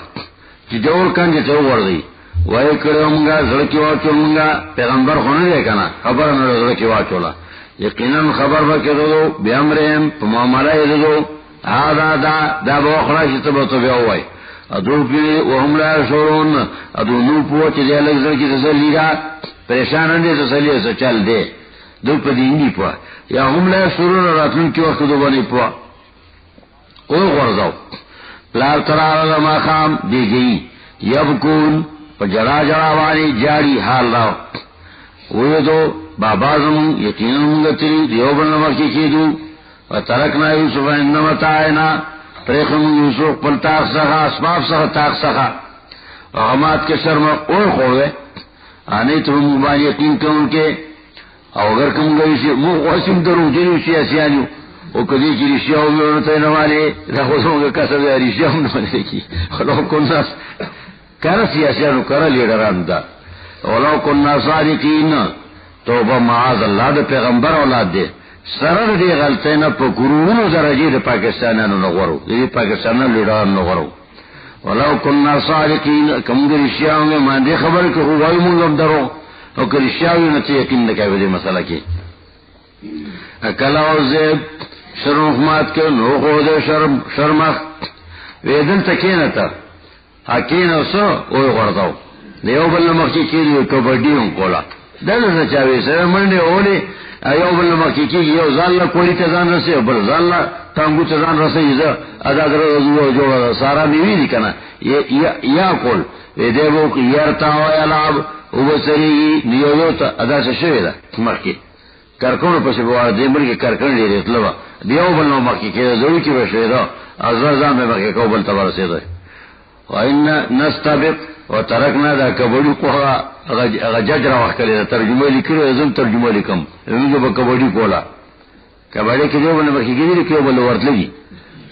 چې جوړ کاندې ته ورغی وای کړو موږ ځړکی واچو موږ پیغمبر خو نه دی کنه خبر نه ځړکی واچولا یقینا خبر وکړو بیا امرهم په معاملې دغو دا به خلاص ته به بیا وای ادو په وهم لا شورون ادو نو پوه چې له ځړکی تسلی را پریشان دي تسلی څه چل دی دو په دې نه پوه یا هم لا شورون راتلون کې وخت دوباره پوه او غرضو پلار تراغ ما خام دیگئی یبکون پا جرا بانے جاری حال راو اوی دو بابا زمون یقیناً منگا تری دیوبن نمکی کی دو و ترکنا یوسف انما تائنا پریخمون یوسف پل تاق سخا اسباب سخا تاق سخا अहमाद के शर्म और खो गए आने तो मुबान यकीन के उनके अगर कम गई से मुंह वासिम दरू जनी से सियालू वो कभी की रिश्याओं में होते न वाले रहों के कसब या रिश्याओं में होने की और कौन सा कर सियासियानु कर लीडर अंदा और कौन ना सादिकीन तो वह माज अल्लाह दे पैगंबर औलाद दे सरल दे गलते न पकुरुनु दरजे दे पाकिस्तान न नगरो ये पाकिस्तान लीडर न नगरो वलाउ कुन्ना सादिकीन कम रिश्याओं में मांदे खबर को हुआ ही मुंगम दरो और रिश्याओं न चाहिए यकीन न कहे वजह मसला की अकला और जेब शर्मखमात के नो हो दे शर्मख वेदन तकीन था अकीन सो ओ गरदाओ देव बल्ल मक्की की कबड्डी कोला दल से चावे से मंडे ओले अयो बल्ल मक्की की यो जाल्ला कोली तजान रसे बल जाल्ला तांगु तजान रसे इजा अदा दरो जो सारा बीवी दिकना ये या कोल वे देवो की यरता यालाब उबसरी नियोयोत अदा से शेदा मक्की करकोण पसे बवा देमर के करकण ले रेतलवा देव बल्ल मक्की के जोई की शेदा अज़ज़ा में मक्की को बल तबर से दे وإن نستبق وتركنا ذا كبدي قولا ججرا وحكالي ترجمه لكرو يزم ترجمه لكم يمجب كبدي قولا كبدي كده بنا مكي كده لكيو بل ورتلي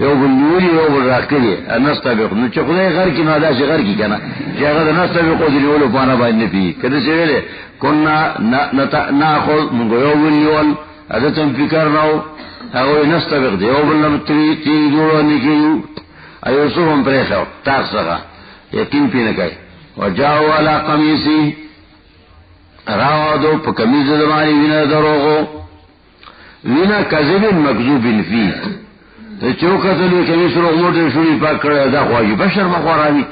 يو بل نوري يو بل راكلي نستبق نوچه خدای غر کی نادا شي غر کی کنا جاغه نستبق او دي ولو پانا باندې پی کده څه ویله كنا ناخذ من يو بل يول عادتم فکر نو هغه نستبق دی یو بل نم تی جوړو نکیو ایوسف هم پریخو تاق سخا یقین پی نکای وجاو علا قمیسی راودو پا کمیز دمانی وینا دروغو وینا کذبین مکذوبین فی چوکتلوی کمیس رو موٹر شولی پاک کرده دا خواهی بشر مخوارانی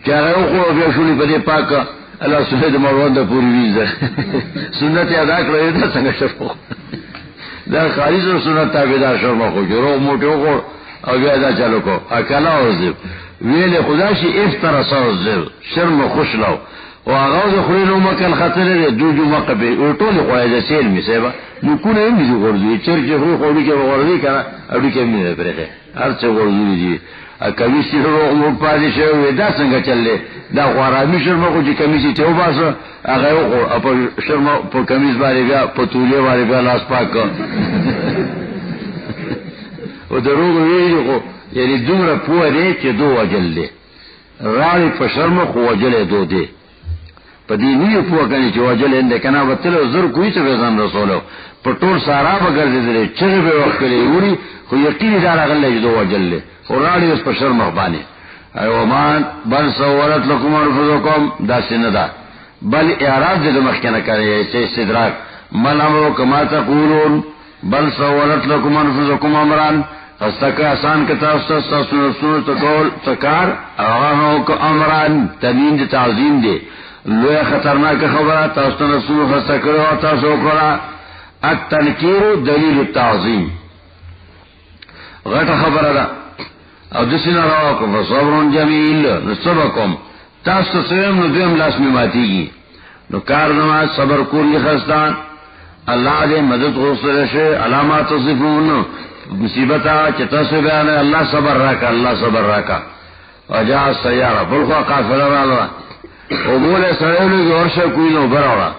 چاگه او خواه بیا شولی پا دی پاک اللہ سنت مروان دا پوری ویز دا سنت ادا کرده دا سنگ شرمخو دا خالیز رو سنت تابدار شرمخو جو رو موٹر خور او بیا دا چلو کو اکلا او زیب ویل خدا شي افتر صاو زیب شرم خوش لو او اغاز خورینو مکل خطر دو جو مقبه او ټول خوایده سیل می سیبا نو کونه می جو ورځي چرچ خو خوړی کې ورځي کنه اډی کې می پرېخه هر څه ورځي دي ا کوي چې ورو مو پاتې شوی دا څنګه چللې دا غواره می شرم خو چې کمیسي ته وباسه هغه او په شرم په کمیس باندې بیا په توله باندې بیا لاس پاک او دروغ ویلی خو یعنی دومره پوه دی چې دو وجل دی راړی په شرم خو وجل دو دی په دې نیو پوه کني چې وجل انده کنا وتل زر کوی څه ځان رسولو په ټول سارا بغرځیدل چې به وخت لري وری خو یقین دار غلې دو وجل دی او راړی اوس په شرم باندې ایو مان بل سوالت لكم ارفضكم دا سندا بل اعراض دې مخکنه کوي چې استدراک مل امر کما تقولون بل سوالت لكم ارفضكم امران فستک آسان کتا استا سنو تقول تکار اغانو کا امران تنین دی تعظیم دی لوی خطرناک خبرہ تاستن سنو فستکرو تاسو کرا التنکیر دلیل التعظیم غٹ خبرہ دا او دسینا رواکم فصبر جمیل نصبکم تاستو سویم نو دویم لاس میں ماتی گی نو کار نماز صبر کولی خستان اللہ دے مدد غصر شے علامات تصفون مصیبتا چتا سے بیان ہے اللہ صبر راکا وجاء السیارہ بلخوا قافلہ رالا او بولے سڑیولو کی ورشا کوئی نو براوڑا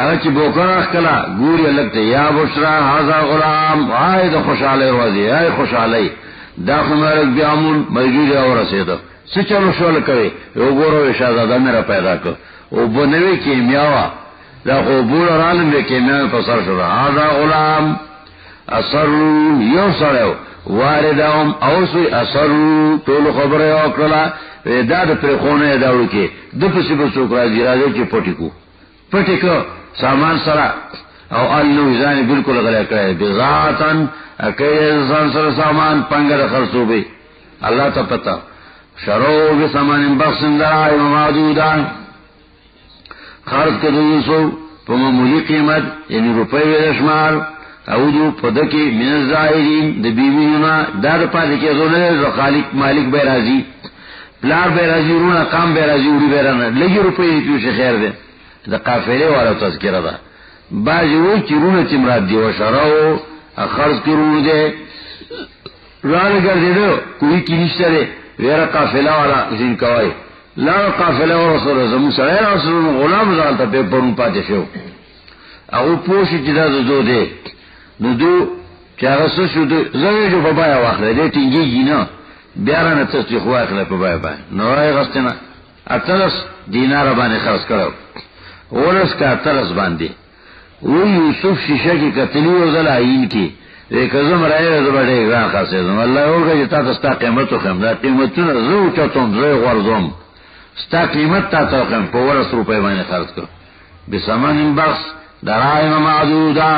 اگر چی بوکر اخکلا گوری لگتے یا بشرا حاضر غلام آئی دا خوشحالی روازی آئی خوشحالی داخل مالک بیامون مجوری اور رسیدو سچلو شول کرے او گورو شہزادہ میرا پیدا کر او بنوی کیمیاوا دا خو بول رالم بے کیمیاوی پسر شد حاضر غلام اثرو یو سڑیو واردهم اوسوی اثرو طول خبر اوکرلا دا پر خونه داوڑو کے دو پسی بسوک راجی راجو چی پٹی کو سامان سرا او النو ازانی بلکل غلق کرے بذاتن اکیر انسان سر سامان پنگر خرسو بی اللہ تا پتا شرو بی سامان بخصن درائی ومعدودان خرد کدوسو پا مولی قیمت یعنی روپی ویدشمار او دو پدکی من الزائرین دا بیویونا دا دا پا دکی ازوله دا خالق مالک بیرازی پلار بیرازی رونا قام بیرازی اوڑی بیرانا لگی روپی دیتیوش خیر دے دا قافلے والا تذکرہ دا بازی وی چی رونا تمراد دی و شراو خرز کی رون دے رانا گردے دو کوئی کی نشتہ دے ویرا قافلہ والا زین کوائی لا قافله ورسول زمو سره رسول غلام ځانته په پرون پاتې شو او پوښي چې دا زو دې نو دو چاغه شو دې زوی جو په بیا واخله دې ټینګي نه بیا نه څه خو واخله په بیا نو راي غستنه اتلس دینار باندې خرڅ کړو ورس کا اتلس باندې و یوسف شیشه کې کتلی او زلاین کې کزم راي زبړې ګران خاصه زم الله اورګه چې تاسو ستا قیمت خو دا قیمتونه زو چاتم زوی غرزم ستا قیمت تا خو په ورس روپے باندې خرڅ کړ بسمن بخس دراهم معدوده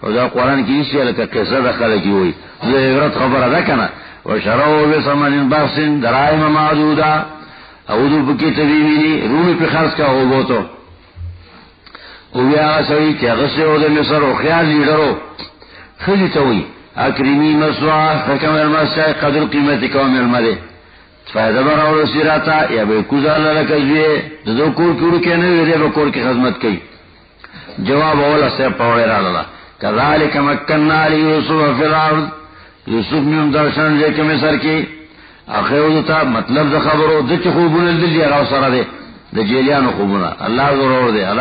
او دا قران کې شي لکه قصه د خلک وي زه عبرت خبره ده کنه وشروا بسمن بخس دراهم معدوده او دو بکی تبیبینی رومی پی خرس کا ہو گو تو او بیا سوی چی غصه او دا مصر و خیال لیڈرو خیلی توی اکریمی مسوا حکم المسای قدر قیمتی کام المده فایده برا رسی راتا یا بے کوزا لکزویه دو کور کورو که نوی ده با کور کی خدمت کئی جواب اولا سیب پاوڑی را للا کذالک مکننا لی یوسف فی الارض یوسف نیم درشن جے کمی سر کی اخیو دتا مطلب د خبرو د چ خوبونه دلی هغه سره ده د جیلیانو خوبونه الله ضرور ده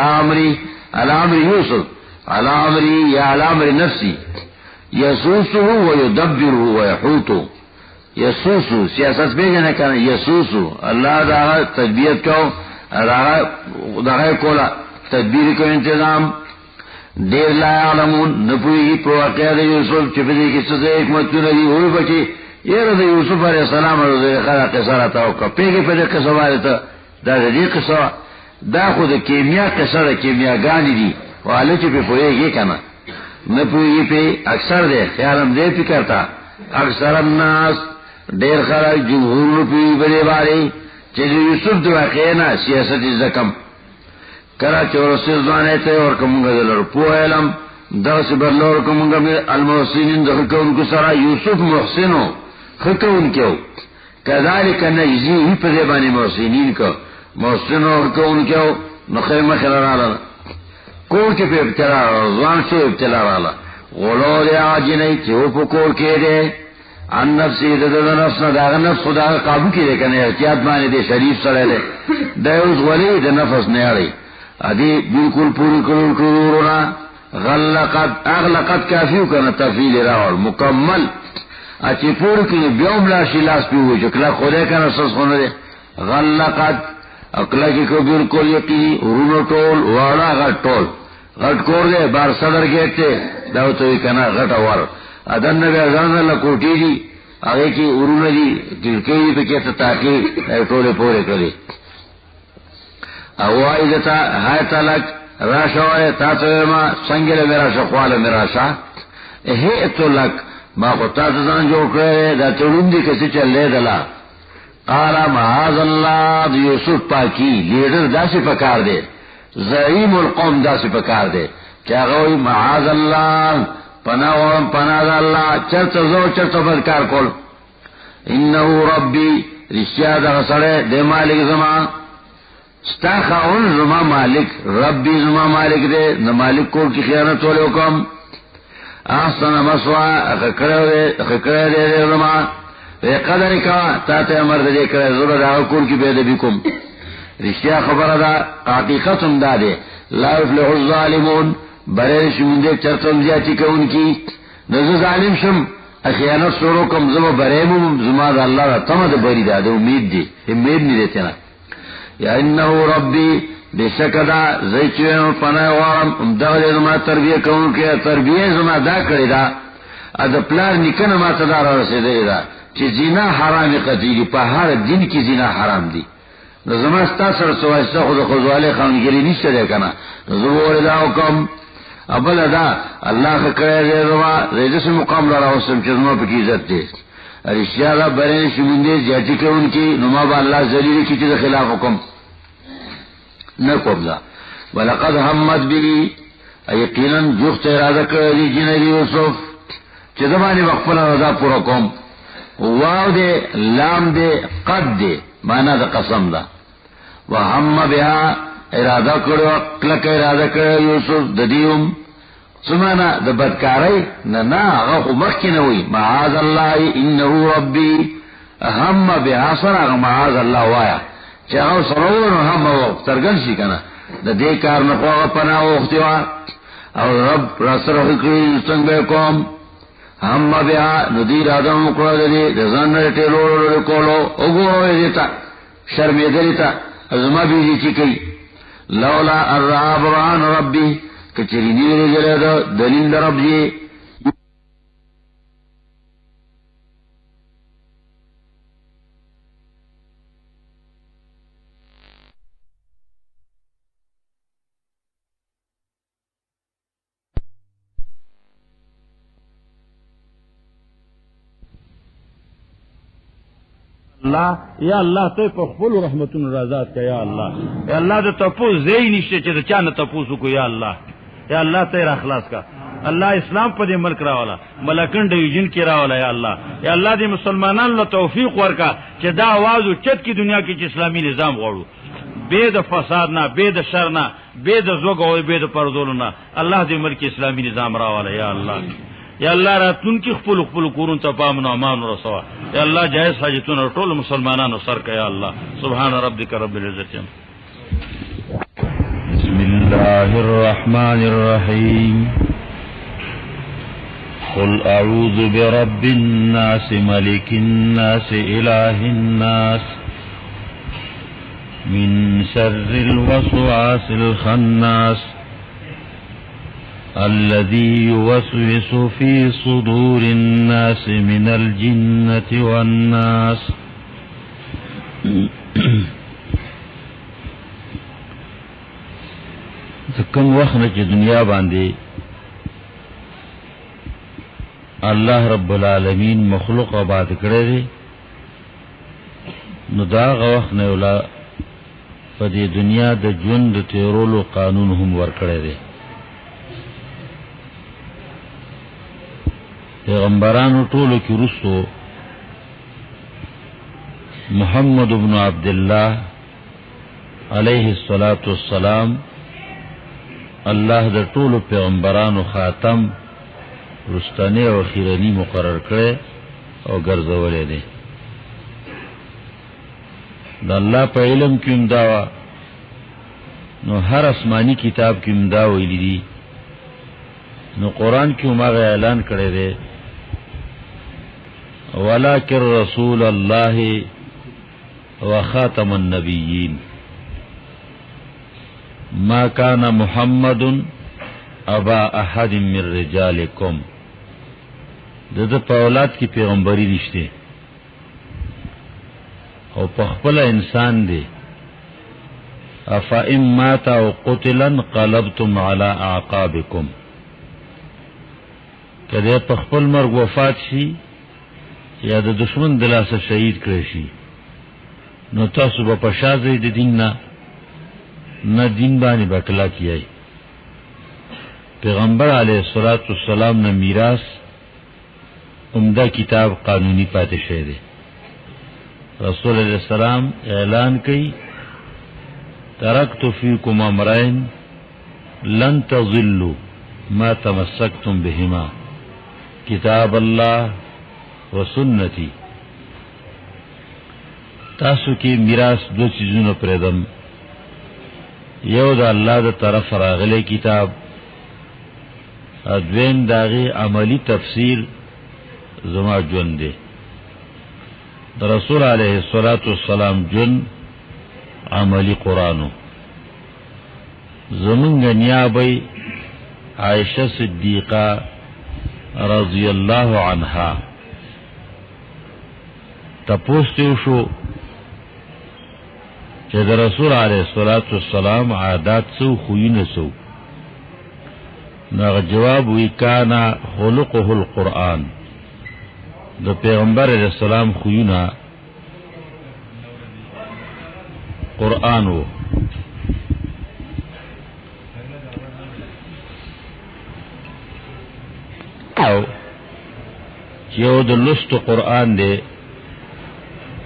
الامر یوسف الامر یا الامر نفسي یسوسه و یدبره و یحوته یسوسه سیاست به نه کنه یسوسه الله دا تدبیر کو دا کولا تدبیر کو تنظیم دیر لا علمون نپوی په واقعه د یوسف چې په دې کې څه حکمتونه دي وې بچي یره د یوسف علیہ السلام د خلق سره تاو کپیږي په دې قصه وایته دا دې قصه دا خو د کیمیا قصه د کیمیاګانی دي والے چې په پوهیږي کنه نه پوهیږي په اکثر دې خیالم دې فکر تا اکثر الناس ډېر خلک جمهور په دې باندې چې یوسف د واقعنا سیاست زکم کرا چې ورسره ځانه ته اور کومه دلر په علم دا صبر لور کومه المحسنین د کوم سره یوسف محسنو خکون کیو کذالک نجزی په دې باندې محسنین کو محسنو خکون کیو نو خیمه خلاله کور کې په ابتلا ځوان شو ابتلا رااله غلو دی اجنې چې په کور کې دی ان نفسي د نفس نه دا نفس خدای قابو کې کنه احتیاط باندې دی شریف سره دی دا اوس ولی د نفس نه اړي ادي بالکل پوری کړورونه اغلقت کافیو کنه تفیل راول مکمل اچھی پور کی بیوم لا شلاس پی ہوئی چکلا خودے کا نصص ہونے دے غلقت اکلا کی کو بالکل یقینی رونو ٹول واڑا غٹ ٹول غٹ کور دے بار صدر گیٹ تے داو توی کنا غٹ وار ادن نبی ازان اللہ کوٹی دی آگے کی ارون دی کلکی پہ کہتا تاکی ٹولے پورے کرے اوائی دتا ہائے تلک راشا ہوئے تاتوی ما سنگل میرا شخوال میرا شا احیتو لک ما خطا تزان جو کرے دا تلون دی کسی چل لے دلا قالا معاذ اللہ دا یوسف پاکی لیڈر دا سی پکار دے زعیم القوم دا سی پکار دے چاگوی معاذ اللہ پناہ ورم پناہ دا اللہ چرت زو چرت بدکار کول انہو ربی رشیہ دا غصرے دے مالک زمان ستا خاون زما مالک ربی زما مالک دے نہ مالک کو کی خیانت والے حکم احسن مسوا خکرے دے زما قدر کا تاتے امر دے کرے زور دا کول کی بے ادبکم رشتہ خبر دا حقیقت دا دے لا یفلح الظالمون برش من دے چرتم زیاتی کون کی نز ظالم شم خیانت سورو کم زما بریم زما دا اللہ دا تمد بری دا دے امید دی امید نہیں دیتے نا یا انہو ربی بے شکدا زیچوین پناہ وارم امدغل زما تربیہ کون کے تربیہ زما دا کری دا اد پلار نکن ما تدار رسیدے دا چی زنا حرام قتیلی پا ہر دن کی زنا حرام دی زما ستا سر سوائستا خود خوزوالے خانگری نیشتا دے کنا زبور دا حکم ابل دا اللہ خکرے دے زما زیدس مقام لارا وسلم چی زما پکی عزت دے ارشیاء برین شمندے زیادی کے ان کی نما با اللہ ذلیل کی چیز خلاف حکم نکوب دا ولقد حمد بی یقینا جخت ارادہ کردی جنری یوسف چی زمانی وقفل رضا پورا کم واو دے لام دے قد دے مانا دا قسم دا وحم بها ارادہ کرو کلک ارادہ کرو یوسف ددیوم سمانا دا بدکاری نا اغا مخی نوی معاذ اللہ انہو ربی ہم بحاصر اغا معاذ اللہ وایا چې هغه سره نو هم ترګن شي کنه د دې کار نه په پناه وختیا او رب را سره کوي څنګه کوم هم بیا ندیر ادم کو دې ځان ټیلو کولو وګورئ دې تا شرمې دې تا ازما بيږي چې کوي لولا الرابران ربي کچری نیوی جلے دا دلیل رب جی اللہ یا اللہ ته په خپل رحمتونو رضات کا یا الله یا الله د تپوس زی نشته چې چا نه تپوس کو یا الله یا الله ته را خلاص کا الله اسلام په دې ملک راولا ملکند یجن کې راولا یا الله یا الله دې مسلمانانو له توفیق ورکا چې دا आवाज او چت کی دنیا کې چې اسلامي نظام غوړو به د فساد نه به د شر نه به د زوګ او به د پردول نه الله دې ملک اسلامي نظام راولا یا الله یا الله راتون کی خپل کورون ته پام نو امان رسوا یا الله جائز حاجتونه ټول مسلمانانو سر کا یا الله سبحان ربک رب العزت بسم الله الرحمن الرحیم قل اعوذ برب الناس ملك الناس اله الناس من شر الوسواس الخناس الذي يوسوس في صدور الناس من الجنة والناس کم وخت نه چې دنیا باندې الله رب العالمین مخلوق آباد کړی دی نو دا وخت نه ولا په دې دنیا د ژوند د تیرولو قانون هم ورکړی دی پیغمبرانو ټولو کې رسو محمد ابن عبد الله علیه الصلاۃ والسلام الله د ټولو پیغمبرانو خاتم رستنی او خیرنی مقرر کړي او ګرځولې دي د الله په علم کې امداوا نو هر آسمانی کتاب کې امدا ویلي دي نو قرآن کې موږ اعلان کړی دی ولکن رسول الله وخاتم النبیین ما كان محمد ابا احد من رجالکم دغه په اولاد کې پیغمبري نشته او په خپل انسان دی افا ام مات او قتلا انقلبتم على اعقابکم کله په خپل مرګ وفات شي یا د دشمن دلاسه شهید کړی شي نو تاسو به په شازې د دین نه دین باندې بکلا کیای پیغمبر علیه الصلاۃ والسلام نه میراث عمدہ کتاب قانونی پاتې شوی دی رسول الله السلام اعلان کړي ترکت فیکم امرین لن تضلوا ما تمسکتم بهما کتاب الله و سنتی تاسو کې میراث دو چیزونه پردم یو د الله د طرف راغلی کتاب ادوین داغي عملی تفسیر زما ژوند دی د رسول علیه الصلاۃ والسلام ژوند عملی قرآنو زمونږ نیابه عائشہ صدیقہ رضی اللہ عنہا تپوستیو شو چې د رسول علیه الصلاۃ والسلام عادات سو خوینه سو نو جواب وی کانا خلقه القرآن د پیغمبر علیه السلام خوینه قرآن وو او یو د لست قرآن دی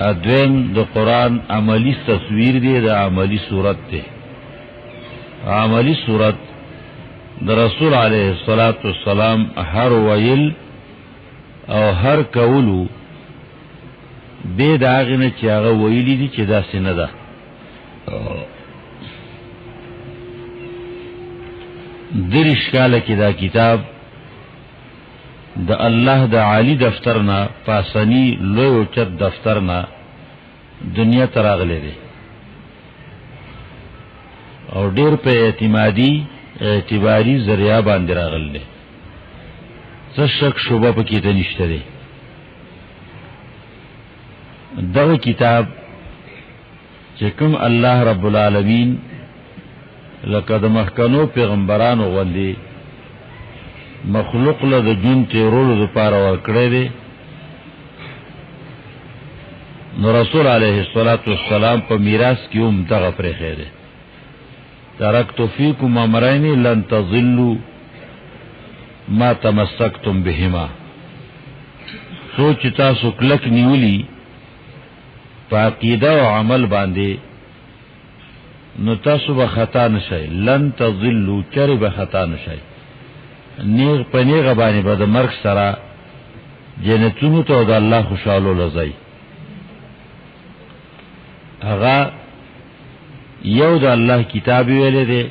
ادویم د قرآن عملی تصویر دی د عملی صورت دی عملی صورت د رسول علیه الصلاۃ والسلام هر ویل او هر کولو به داغنه چې هغه ویلی دي چې دا سینه ده دریش کاله کې دا کتاب د الله د عالی دفتر نه پاسنی لوی او چت دفتر نه دنیا ته راغلی دی او ډیر په اعتباری ذریعہ باندې راغلی دی څه شک شوبه پکې ته نشته دی دا کتاب چې کوم الله رب العالمین لکه د مخکنو پیغمبرانو غوندي مخلوق له د جون تیرولو لپاره ورکړی دی نو رسول علیه الصلاۃ والسلام په میراث کې هم دغه پرېښی دی ترکت فیکم امرین لن تضلوا ما تمسکتم بهما سوچ تاسو کلک نیولی په عقیده او عمل باندې نو تاسو به خطا نشئ لن تضلوا چرې به خطا نشئ نیغ په نیغه باندې به د مرګ سره جنتونو ته د الله خوشحالو لځئ هغه یو د الله کتاب ویلې دی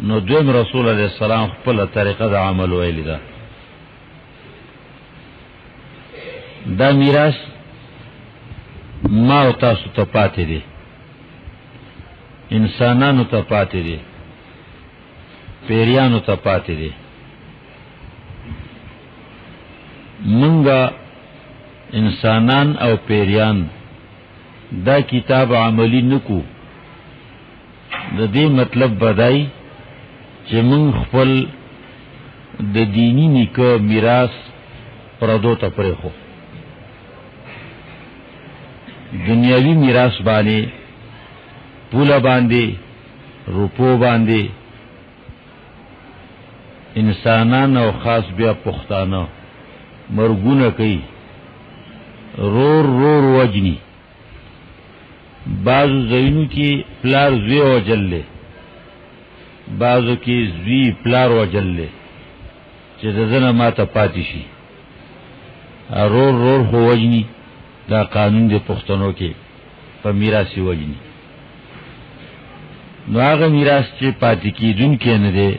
نو دویم رسول علیه السلام خپل طریقه د عمل ویلې ده دا میراث ما او تاسو ته پاتې دی انسانانو ته پاتې دی پیریانو ته پاتې دی منګه انسانان او پیریان دا کتاب عملی نکو د دې مطلب بدای چې من خپل د دینی نیکه میراث پردو ته پرېخو دنیاوی میراث باندې پوله باندې روپو باندې انسانان او خاص بیا پښتانه مرګونه کوي رور وجنی بعضو زینو کی پلار زوی وجل لے بعضو کی زوی پلار وجل لے چې دزنه ما ته پاتې شي رور خو وجنی دا قانون دی پښتنو کې په میراثي وجنی نو هغه میراث چې پاتې کیدونکې نه دی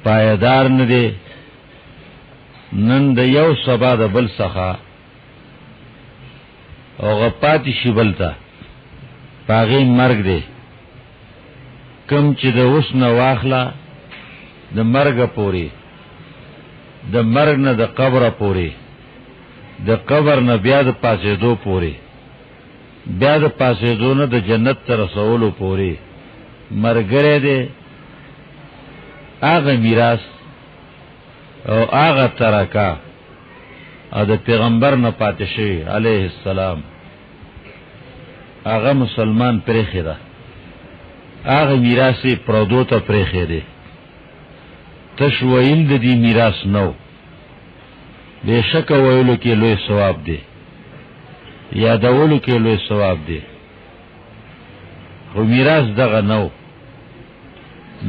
پایدار نه دی نن د یو سبا د بل څخه او غپاتې شي بل ته پاغی مرگ دے کم چې د اوس نه واخلا د مرگ پوری د مرگ نه د قبر پوری د قبر نه بیا د پاسېدو پوری بیا د پاسېدو نه د جنت ته رسولو پوری مرګره دے هغه میراث او هغه ترکا او د پیغمبر نه پاتې شوی علیه السلام هغه مسلمان پرېښی ده هغه میراث یې پردو ته پرېښی دی تش ویل د دې میراث نو بېشکه ویلو کې لوی ثواب دی یادولو کې لوی ثواب دی خو میراث دغه نو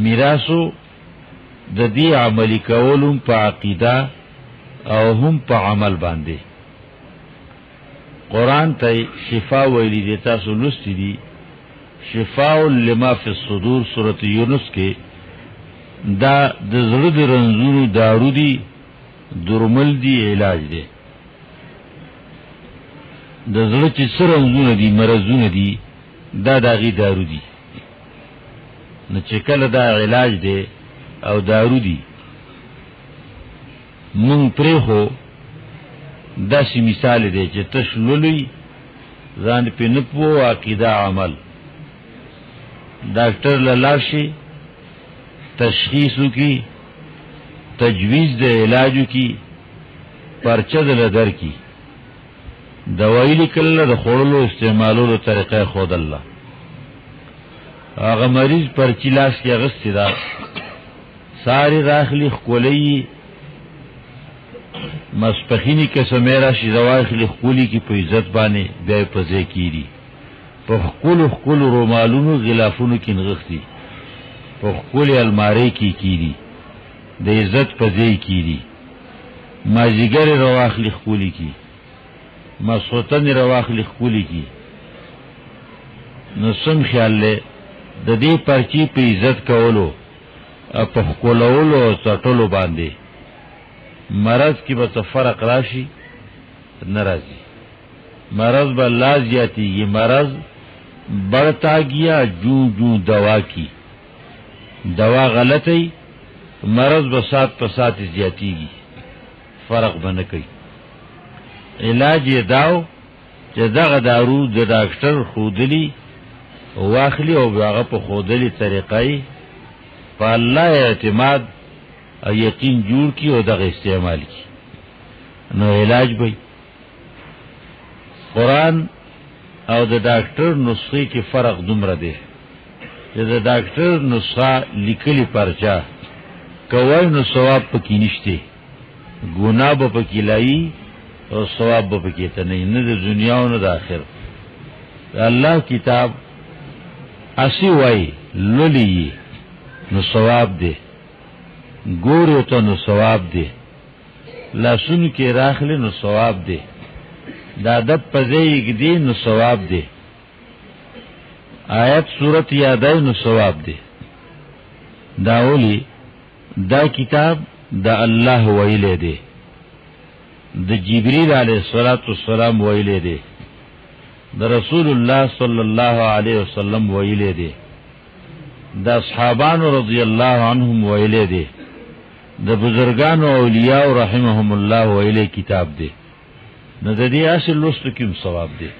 میراثو د دې عملی کولو په عقیده او هم په عمل باندې قرآن ته شفا ویلی دی تاسو لستی دی شفاء لما فی الصدور سورۃ یونس کې دا د زړه د رنځونو دارو دی درمل دی علاج دی د زړه چې څه رنځونه دي مرضونه دي دا داغي دارو دی نو چې کله دا علاج دی او دارو دی مونږ پرې خو داسې مثال دی چې تشلولي ځان په نپو عقیده عمل ډاکټر لاشي تشخیصو کی تجویز د علاجو کی پرچه د لدر کی دوائی لیکل د خوړلو استعمالولو طریقه خود الله هغه مریض پرچی لاس کې اغستی دا ساری راخلی خکولی مسپخینی که سمیرا شی رواخلی خکولی کی په عزت باندې بیا په ځای کیری په خکول رومالونو غلافونو کې نغختی په خکول الماری کی کیری د عزت په ځای کیری مازیګر رواخلی خکولی کی مسوتن رواخلی خکولی کی نو سم خیال له د دې پرچی په عزت کولو په خولولو او چټلو باندې مرض کې به فرق راشي ناراضي مرض به لازیاتی مرض بڑھتا گیا جو جو دوا کی دوا غلطی مرض بسات پسات زیاتی گی فرق بنه کوي علاج یې داو چې دغه دارو د ډاکټر خودلی واخلی او هغه په خودلی طریقای په الله اعتماد او یقین جوړ کی او دغه استعمال کی نو علاج به قرآن او د ډاکټر نسخه کې فرق دومره دی چې د ډاکټر نسخه لیکلي پرچا کوي نو ثواب پکې نشته ګناه به پکې لای او ثواب به پکې ته نه د دنیا او نه د آخرت الله کتاب اسی وای لولي نو ثواب دی ګورو ته نو ثواب دی لاسون کې راخلی نو ثواب دی دا دب پزیگ دی نو ثواب دی آیت صورت یادای نو ثواب دی دا اولی دا کتاب دا اللہ ویلے دی دا جبریل علیہ السلام ویلے دی دا رسول اللہ صلی اللہ علیہ وسلم ویلے دی دا اصحابان رضی اللہ عنہم ویلے دی دا بزرگان و اولیاء رحمهم اللہ ویلے کتاب دی نو د دې اصل لوستو کې ثواب دی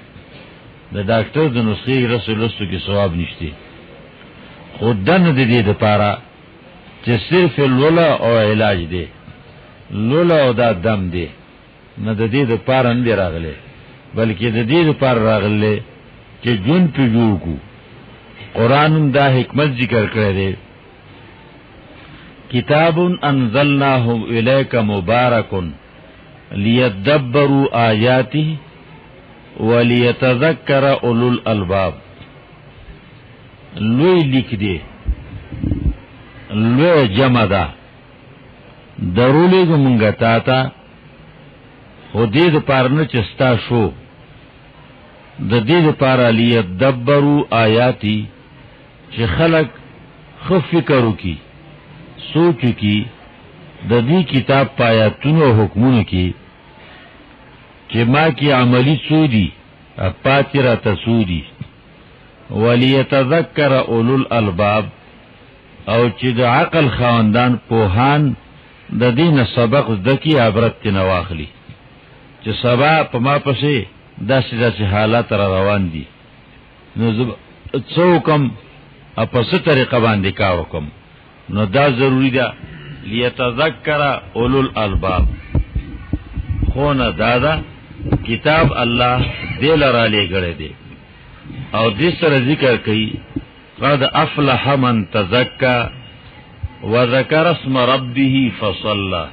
د ډاکټر د نسخې رسول لوستو کې ثواب نشته خودن د دې لپاره چې صرف لولا او علاج دی لولا او دا دم دی نه د دې لپاره نه راغله بلکې د دې لپاره راغله چې جون په جوړ کو قرآن دا حکمت ذکر کړی دی کتاب انزلناه الیک مبارک لیدبروا آیاته ولیتذکر اولو الالباب لوی لیک دی لوی جمع دا درولی گو منگا تاتا خو دید پارنا چستا شو دا دید پارا لیدبروا آیاتی چه خلق خف فکرو کی سوچو کی د دې کتاب پایاتونو حکمونو کې چې ما کې عملی سودی پاتره تسودی ولیتذکر اولو الالباب او چې د عقل خواندان پوهان د دین سبق زدکی عبرت نواخلی چې سبا په ما پسې داسې حالات را روان دي نو څوکم په څه طریقه باندې کار وکم نو دا ضروری ده لیتذکر اولو الالباب خونه دادا کتاب الله دل را لګړې دی او دې سره ذکر کوي قد افلح من تزکا وذکر اسم ربه فصلى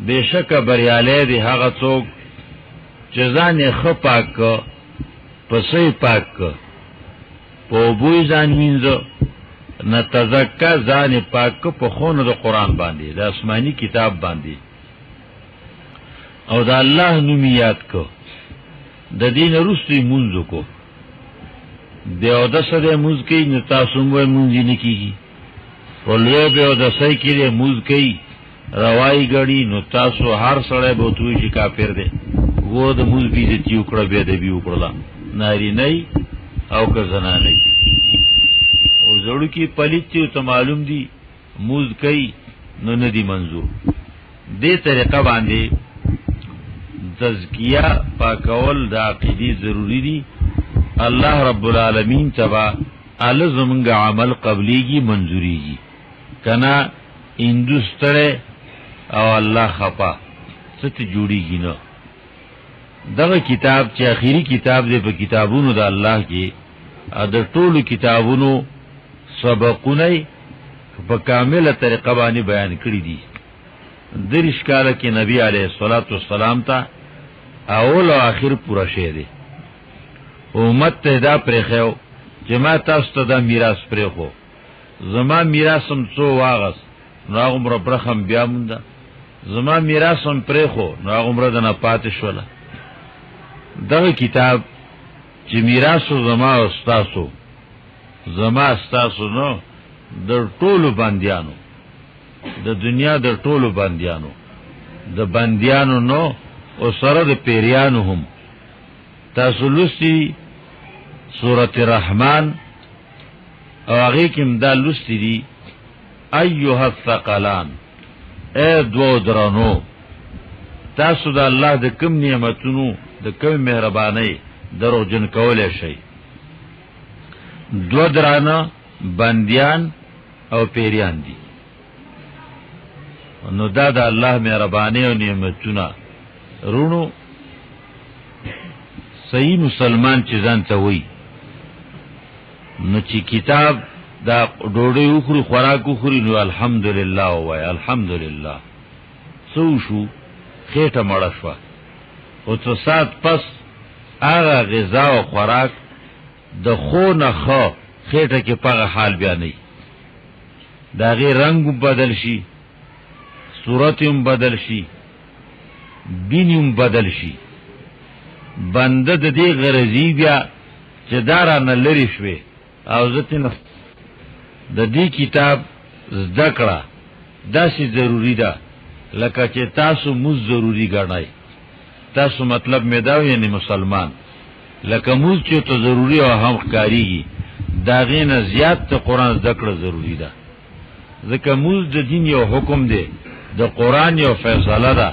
بشک بریاله دی هغه څوک چې ځان یې خپاک پسې پاک په بوې ځان وینځو نتذکا ځان پاک په خونه د قرآن باندې د آسمانی کتاب باندې او د الله نوم یاد کو د دین رسلی منځو کو دیو د سره موز کې نو تاسو مو مونږ نه کیږي ولې به د سې کې موز کې روای غړي نو تاسو هر سره به توي چې کافر دی وو د موز بي دې یو کړه به دې یو کړه ناری نه او که زنا نه او زړو کې پلیت ته معلوم دي موز کوي نو نه دی منظور دې طریقه باندې تزکیه پاکول د عقیدې ضروری دي الله رب العالمین تبا ال زمنګ عمل قبلیږي منظوریږي کنا اندستره او الله خپا ست جوړیږي نو دغه کتاب چې اخیری کتاب دی په کتابونو د الله کې د ټولو کتابونو سبقونه په کامله طریقه باندې بیان کړی دي درش کاله کې نبی علیه الصلاۃ والسلام ته اول او اخر پورا شه دي امت ته دا پرخو چې ما تاسو ته دا میراث پرخو زما میراثم څو واغس نو عمر برخم بیا مونږ زما میراثم پرخو نو عمر د نه پاتې شوله دغه کتاب چې میراث زما او استاسو زما استاسو نو د ټولو بندیانو د دنیا د ټولو بندیانو د بندیانو نو او سره د پیریانو هم تاسو لستی سورۃ الرحمن او هغه کې مدا لستی دي ایها الثقلان اے دو درانو تاسو د الله د کوم نعمتونو د کوم مهرباني درو جن کولای شي دو درانه بندیان او پیریان دي نو دا د الله مهرباني او نعمتونه رونو صحیح مسلمان چې ځان ته وي نو چې کتاب دا ډوډۍ وخوري خوراک وخوري نو الحمدلله وای الحمدلله سو شو خېټه مړه شوه او څو ساعت پس هغه غذا او خوراک د خو نه خو خېټه کې په حال بیانې دا غي رنگ بدل شي صورت هم بدل شي دین هم بدل شي بنده د دې غرضی بیا چې دارانه لری شوي او ځتنه د دې کتاب ذکر داسې ضروری ده لکه چې تاسو موږ ضروری ګڼئ تاسو مطلب مې دا یعنی مسلمان لکه موږ چې ته ضروری او هم ښکاریږي دا غینه زیات ته قران ذکر ضروری ده ځکه موږ د دین یو حکم دی د قران یو فیصله ده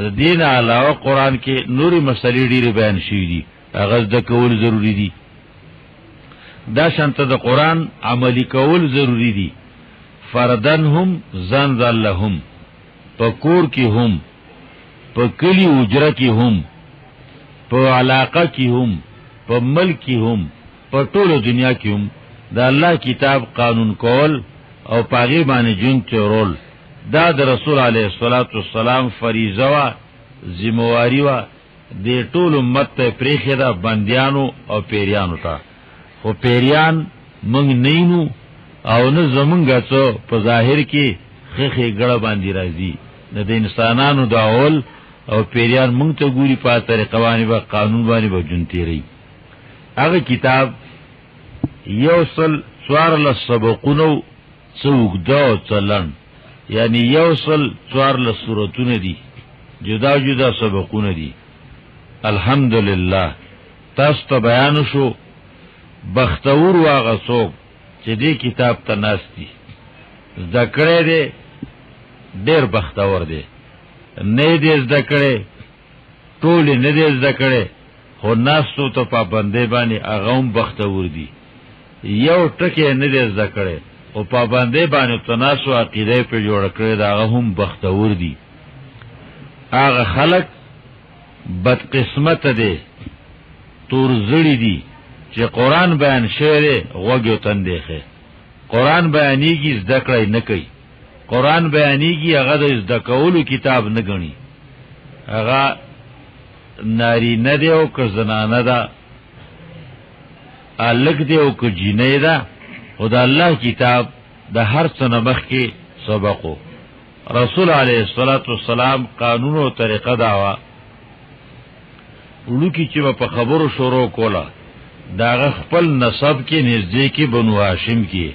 د دین علاوه قران کې نوري مسلې ډېرې بیان شوي دي هغه د کول ضروری دي دا شانته د قران عملی کول ضروری دي فردن هم زنزل لهم پکور کی هم په کلی اجره کی هم په علاقه کی هم په ملک کی هم په ټوله دنیا کی هم دا الله کتاب قانون کول او پاغي باندې جون چورول دا د رسول علیه الصلاۃ والسلام فریضه وا ذمہواری وا د ټول امت ته پریخه دا بندیانو او پیریانو ته خو پیریان مونږ نینو او نه زمونږه څو په ظاهر کې خخې ګړه باندې راځي د انسانانو داول او پیریان مونږ ته ګوري په طریقه باندې با قانون باندې به جون تیری هغه کتاب یوصل سوار سبقونو څوک دا چلن یعنی یوصل سوار سورتونه دي جدا جدا سبقونه دي الحمدلله تاسو ته بیان شو بختور واغه څوک چې دې کتاب ته ناشتي ذکرې دې ډېر بختور دی نه دې ذکرې ټول نه دې ذکرې خو ناسو ته پابندې باندې اغم بختور دي یو ټکه نه دې ذکرې او پابندې باندې تناسو عقیده په جوړ کړی دا هم بختور دي هغه خلق بد قسمت دي تور زړی دي چې قران بیان شوی غوږو تندېخه قران بیانېږي ذکر نه کوي قران بیانېږي هغه د ذکرولو کتاب نه غني هغه ناری نه دی او که زنانه ده الګ دی او که جینې ده خدای الله کتاب د هر څه مخ کې سبقو رسول علیه الصلاۃ والسلام قانون او طریقه داوا ولکه چې په خبرو شروع کوله دا خپل نسب کې نږدې کې بنو هاشم کې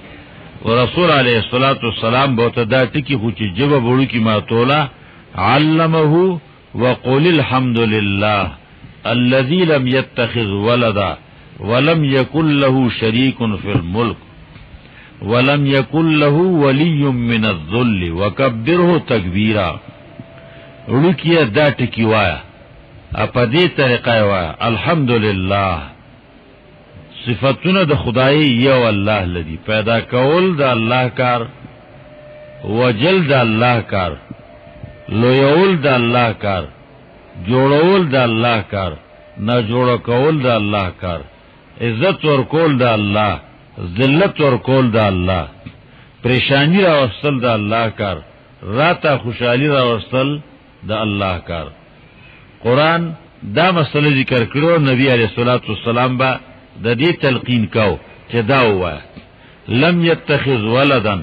او رسول علیه الصلاۃ والسلام به ته دا ټکی خو چې جواب وړو کې ماتوله علمه وقل الحمد لله الذي لم يتخذ ولدا ولم يكن له شريك في الملك ولم يكن له ولي من الذل وكبره تكبيرا ولکه دا ټکی وایا په دې طریقه وایا الحمدلله صفاتونه د خدای یو الله لدی پیدا کول د الله کار وجل د الله کار لویول د الله کار جوړول د الله کار نه جوړ کول د الله کار عزت ور کول د الله ذلت ور کول د الله پریشانی را وصل د الله کار راته خوشحالی را وصل د الله کار قرآن دا مسله ذکر کړو نبی علیہ الصلوۃ والسلام با د دې تلقین کو چې دا وای لم يتخذ ولدا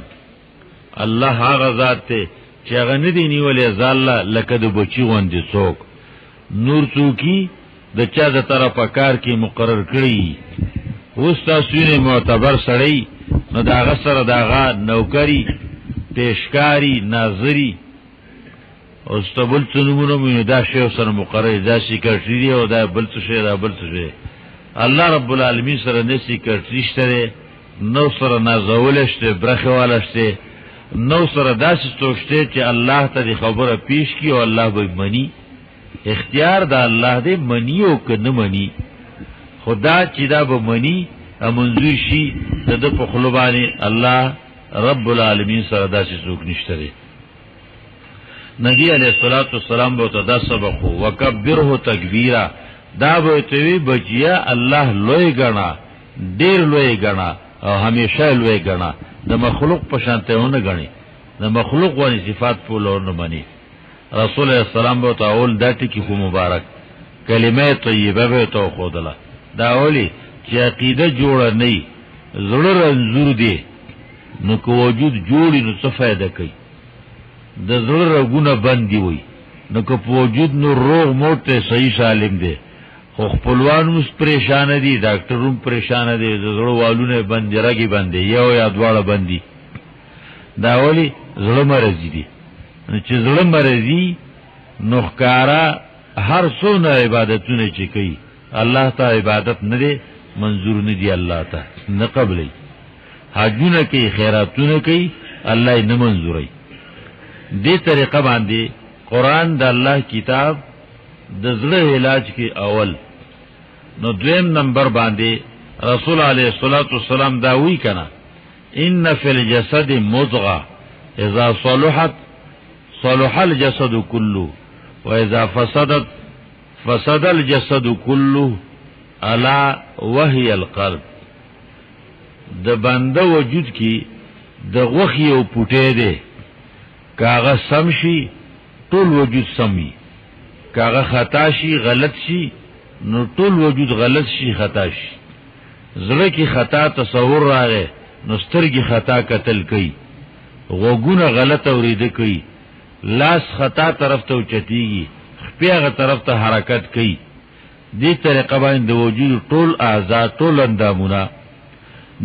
الله هغه ذات ته چې هغه نه دی نیولې ځاله لکه د بچی غوندې څوک نور څوکي د چا د طرفه کار کې مقرر کړی اوس تاسو نه معتبر سړی نو داغه سره داغه نوکری پیشکاری ناظری او استبل څنګه نو دا شی سره مقرر دا سیکرټری او دا بل څه شی دا بل څه شی الله رب العالمین سره نه سیکرټری شته نو سره نازول شته برخه والشته نو سره داسې سوچته چې الله ته خبره پیش کی او الله به منی اختیار دا الله دې منی او کنه منی خدا چې دا به منی منظور شي د په خلوبانه الله رب العالمین سره داسې څوک نشته دی نبی علیہ الصلوۃ والسلام به تدا سبق وکبره تکبیرا دا به توی بچیا الله لوی غنا ډیر لوی غنا او همیشه لوی غنا د مخلوق په شانتهونه غني د مخلوق ونی صفات په لور مانی رسول الله سلام به تعالی د ټکی کو مبارک کلمه طیبه به تو خودله دا اولی چې عقیده جوړه نه زړه رنځور دی نو کو وجود جوړی نو څه فائدہ کوي د زړه رګونه بندي وي نو کو وجود نو روغ موټه صحیح سالم دی خو خپلوان مس پریشان دي ډاکټروم پریشان دي د زړه والونه بندي راګي بندي یو یا دواړه بندي دا اولی زړه مرزي دي چې زړه مرزي نو ښکارا هر څونه عبادتونه چې کوي الله تعالی عبادت نه دی منظور نه دی الله تعالی نه قبلې حجونه کوي خیراتونه کوي الله یې نه منظوري دې طریقه باندې قران د الله کتاب د زړه علاج کې اول نو دویم نمبر باندې رسول علیه الصلاۃ والسلام دا وی کنا ان فی الجسد مضغه اذا صلحت صلح الجسد كله واذا فسدت فسد الجسد كله الا وهي القلب د بنده وجود کې د غوخي او پټې ده کاغه سم شي ټول وجود سمي کاغه خطا شي غلط شي نو ټول وجود غلط شي خطا شي زړه کې خطا تصور راغی نو سترګې خطا قتل کوي غوګونه غلط اورېده کوي لاس خطا طرف ته اوچتيږي خپيغه طرف ته حرکت کوي دې طریقه باندې وجود ټول اعضاء ټول اندامونه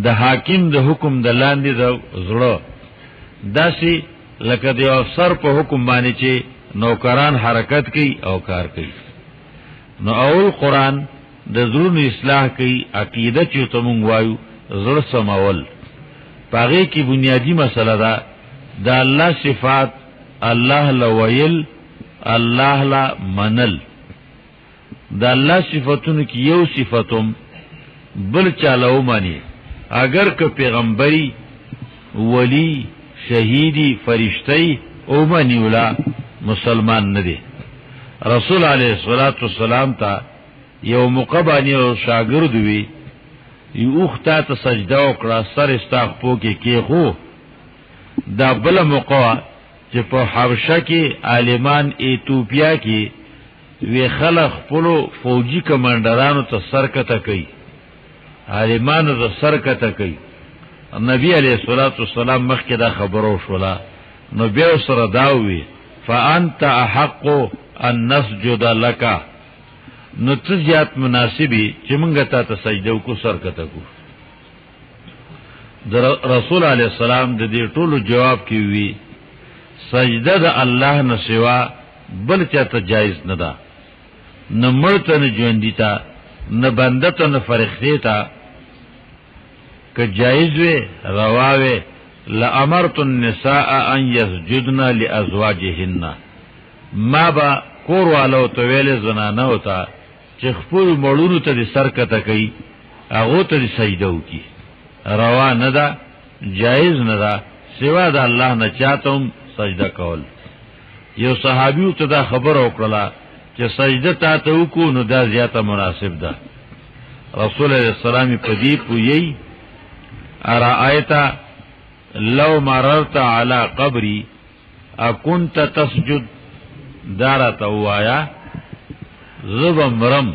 د حاکم د حکم د لاندې د زړه داسي لکه د افسر په حکم باندې چې نوکران حرکت کوي او کار کوي نو اول قران د زړونو اصلاح کوي عقیده چې تمون وایو زړه سمول پاره کې بنیادی مسله ده د الله صفات الله لویل الله لا منل د الله صفاتونو کې یو صفاتوم بل چالو مانی اگر که پیغمبري ولی شهیدی فرشتي او مانی ولا مسلمان نه دي رسول علیه الصلاۃ والسلام ته یو مقبانی او شاګرد وی یو خطا ته سجده وکړه سر استغفو کې خو دا بل موقع چې په حبشه کې عالمان ایتوپیا کې وی خلق پلو فوجي کمانډرانو ته سرکته کوي عالمانو ته سرکته کوي نبی علیہ الصلوۃ والسلام مخکې دا خبرو شولا نو بیا سره داوي فانت احق ان نسجد لك نو ته زیات مناسبی چې مونږ ته سجده وکړو سرکته کو رسول علیہ السلام د دې ټولو جواب کې وی سجده د الله نه سوا بل چاته جایز نه ده نه مرته نه ژوندی تا نه بنده ته نه فرښتې تا که جایز وي رواوي لامرت النساء ان يسجدن لازواجهن ما با کور والو ته ویل زنانه وتا چې خپل مړونو ته سرکته کوي هغه ته سجده وکي روا نه ده جایز نه ده سوا د الله نه چاتم سجده کول یو صحابي ته دا خبر وکړه چې سجده ته وکړو نو دا زیاته مناسب ده رسول الله السلام په دې پوي ارایت لو مررت على قبري اكنت تسجد دارت وایا زبمرم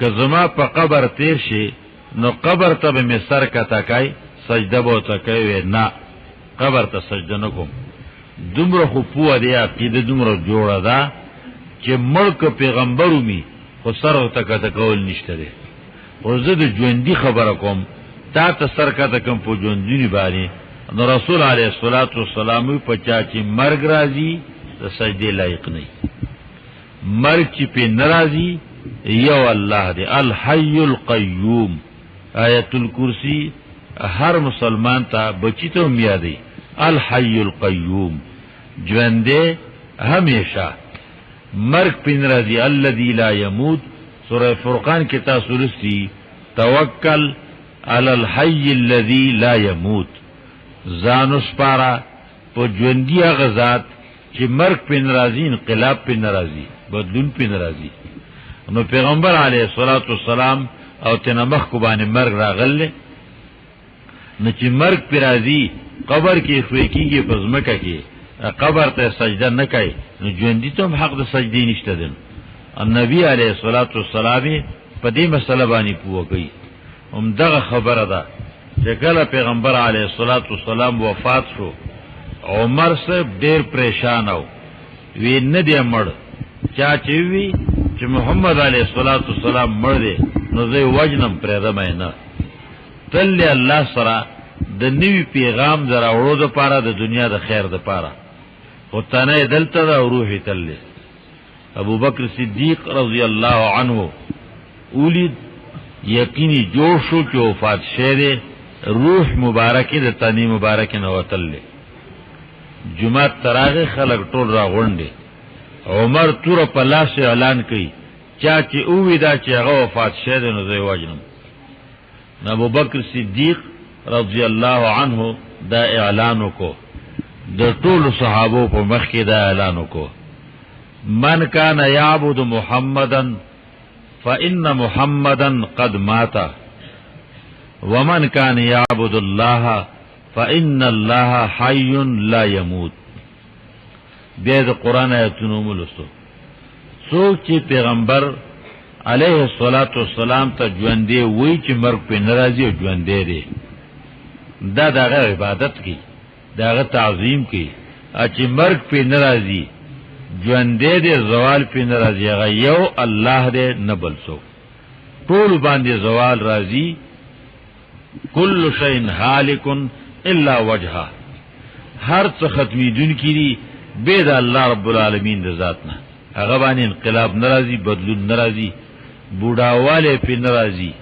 که زما په قبر تیر شي نو قبر ته به سر کته کوي سجده بو ته کوي نه قبر ته سجده نکوم دومره خو پوه دی عقیده دومره جوړه ده چې ملک پیغمبرو می خو سر او تکته کول نشته دی. خو زه د ژوندي خبره کوم، تا ته سر کته کوم په ژوندي باندې. نو رسول علیه الصلاۃ والسلام په چا چې مرګ راځي د سجدې لایق نه، مرګ چې په ناراضي یو الله دی الحي القیوم. آیت الکرسی هر مسلمان ته بچی ته یادی الحي القیوم، ژوندې همیشه، مرګ په ناراضي الذي لا يموت. سورہ فرقان کې تاسو لستی توکل علی الحي الذي لا يموت، ځانو سپارا په ژوندۍ هغه ذات چې مرګ په ناراضي، انقلاب په ناراضي، بدلون په ناراضي. نو پیغمبر علیه الصلاۃ والسلام او تنمخ کو باندې مرګ راغله، نو چې مرګ پر راضي قبر کې خوې کېږي په ځمکه کې قبر ته سجده نه کوي، نو ژوندۍ ته حق د سجدې نشته دي. النبي علیه الصلاۃ والسلام په دې مسله باندې پوه کوي. همدغه خبره ده چې کله پیغمبر علیه الصلاۃ والسلام وفات شو، عمر صاحب ډیر پریشان او وی نه دی مړ، چا چې وی چې محمد علیه الصلاۃ والسلام مړ دی نو زه وجنم پرې دمه نه. تل الله سره د نوی پیغام دراوړو د پاره د دنیا د خیر د پاره، او تنه دلته د روحي تل. ابو بکر صدیق رضی الله عنه اولید یقینی جوړ شو چې وفات شه، روح مبارکی د تنی مبارک نه وتل. جمعه تراغه خلق ټول را غونډه، عمر تور په لاس اعلان کړي چا چې اوې دا چې هغه وفات شه نو زه وجنم. ابو بکر صدیق رضی الله عنه دا اعلان وکړو، د ټول صحابو په مخ کې دا اعلان وکړو، من کان یعبد محمدا فإن محمدا قد مات ومن کان یعبد الله فإن الله حي لا يموت. بیا د قرآن آیتونو ملوستو، څوک چې پیغمبر علیه الصلاۃ والسلام ته ژوندې وای چې مرګ په ناراضي او ژوندې دی، دا دغه عبادت کی، دغه تعظیم کی. چې مرګ په ناراضي ژوندې دی، زوال په ناراضي، هغه یو الله دی نه بل څوک. ټول باندې زوال راضي، کل شیء هالک الا وجهه، هر څه ختمیدون کړي به د الله رب العالمین د ذات نه. هغه باندې انقلاب ناراضي، بدلون ناراضي، بوډاواله په ناراضي،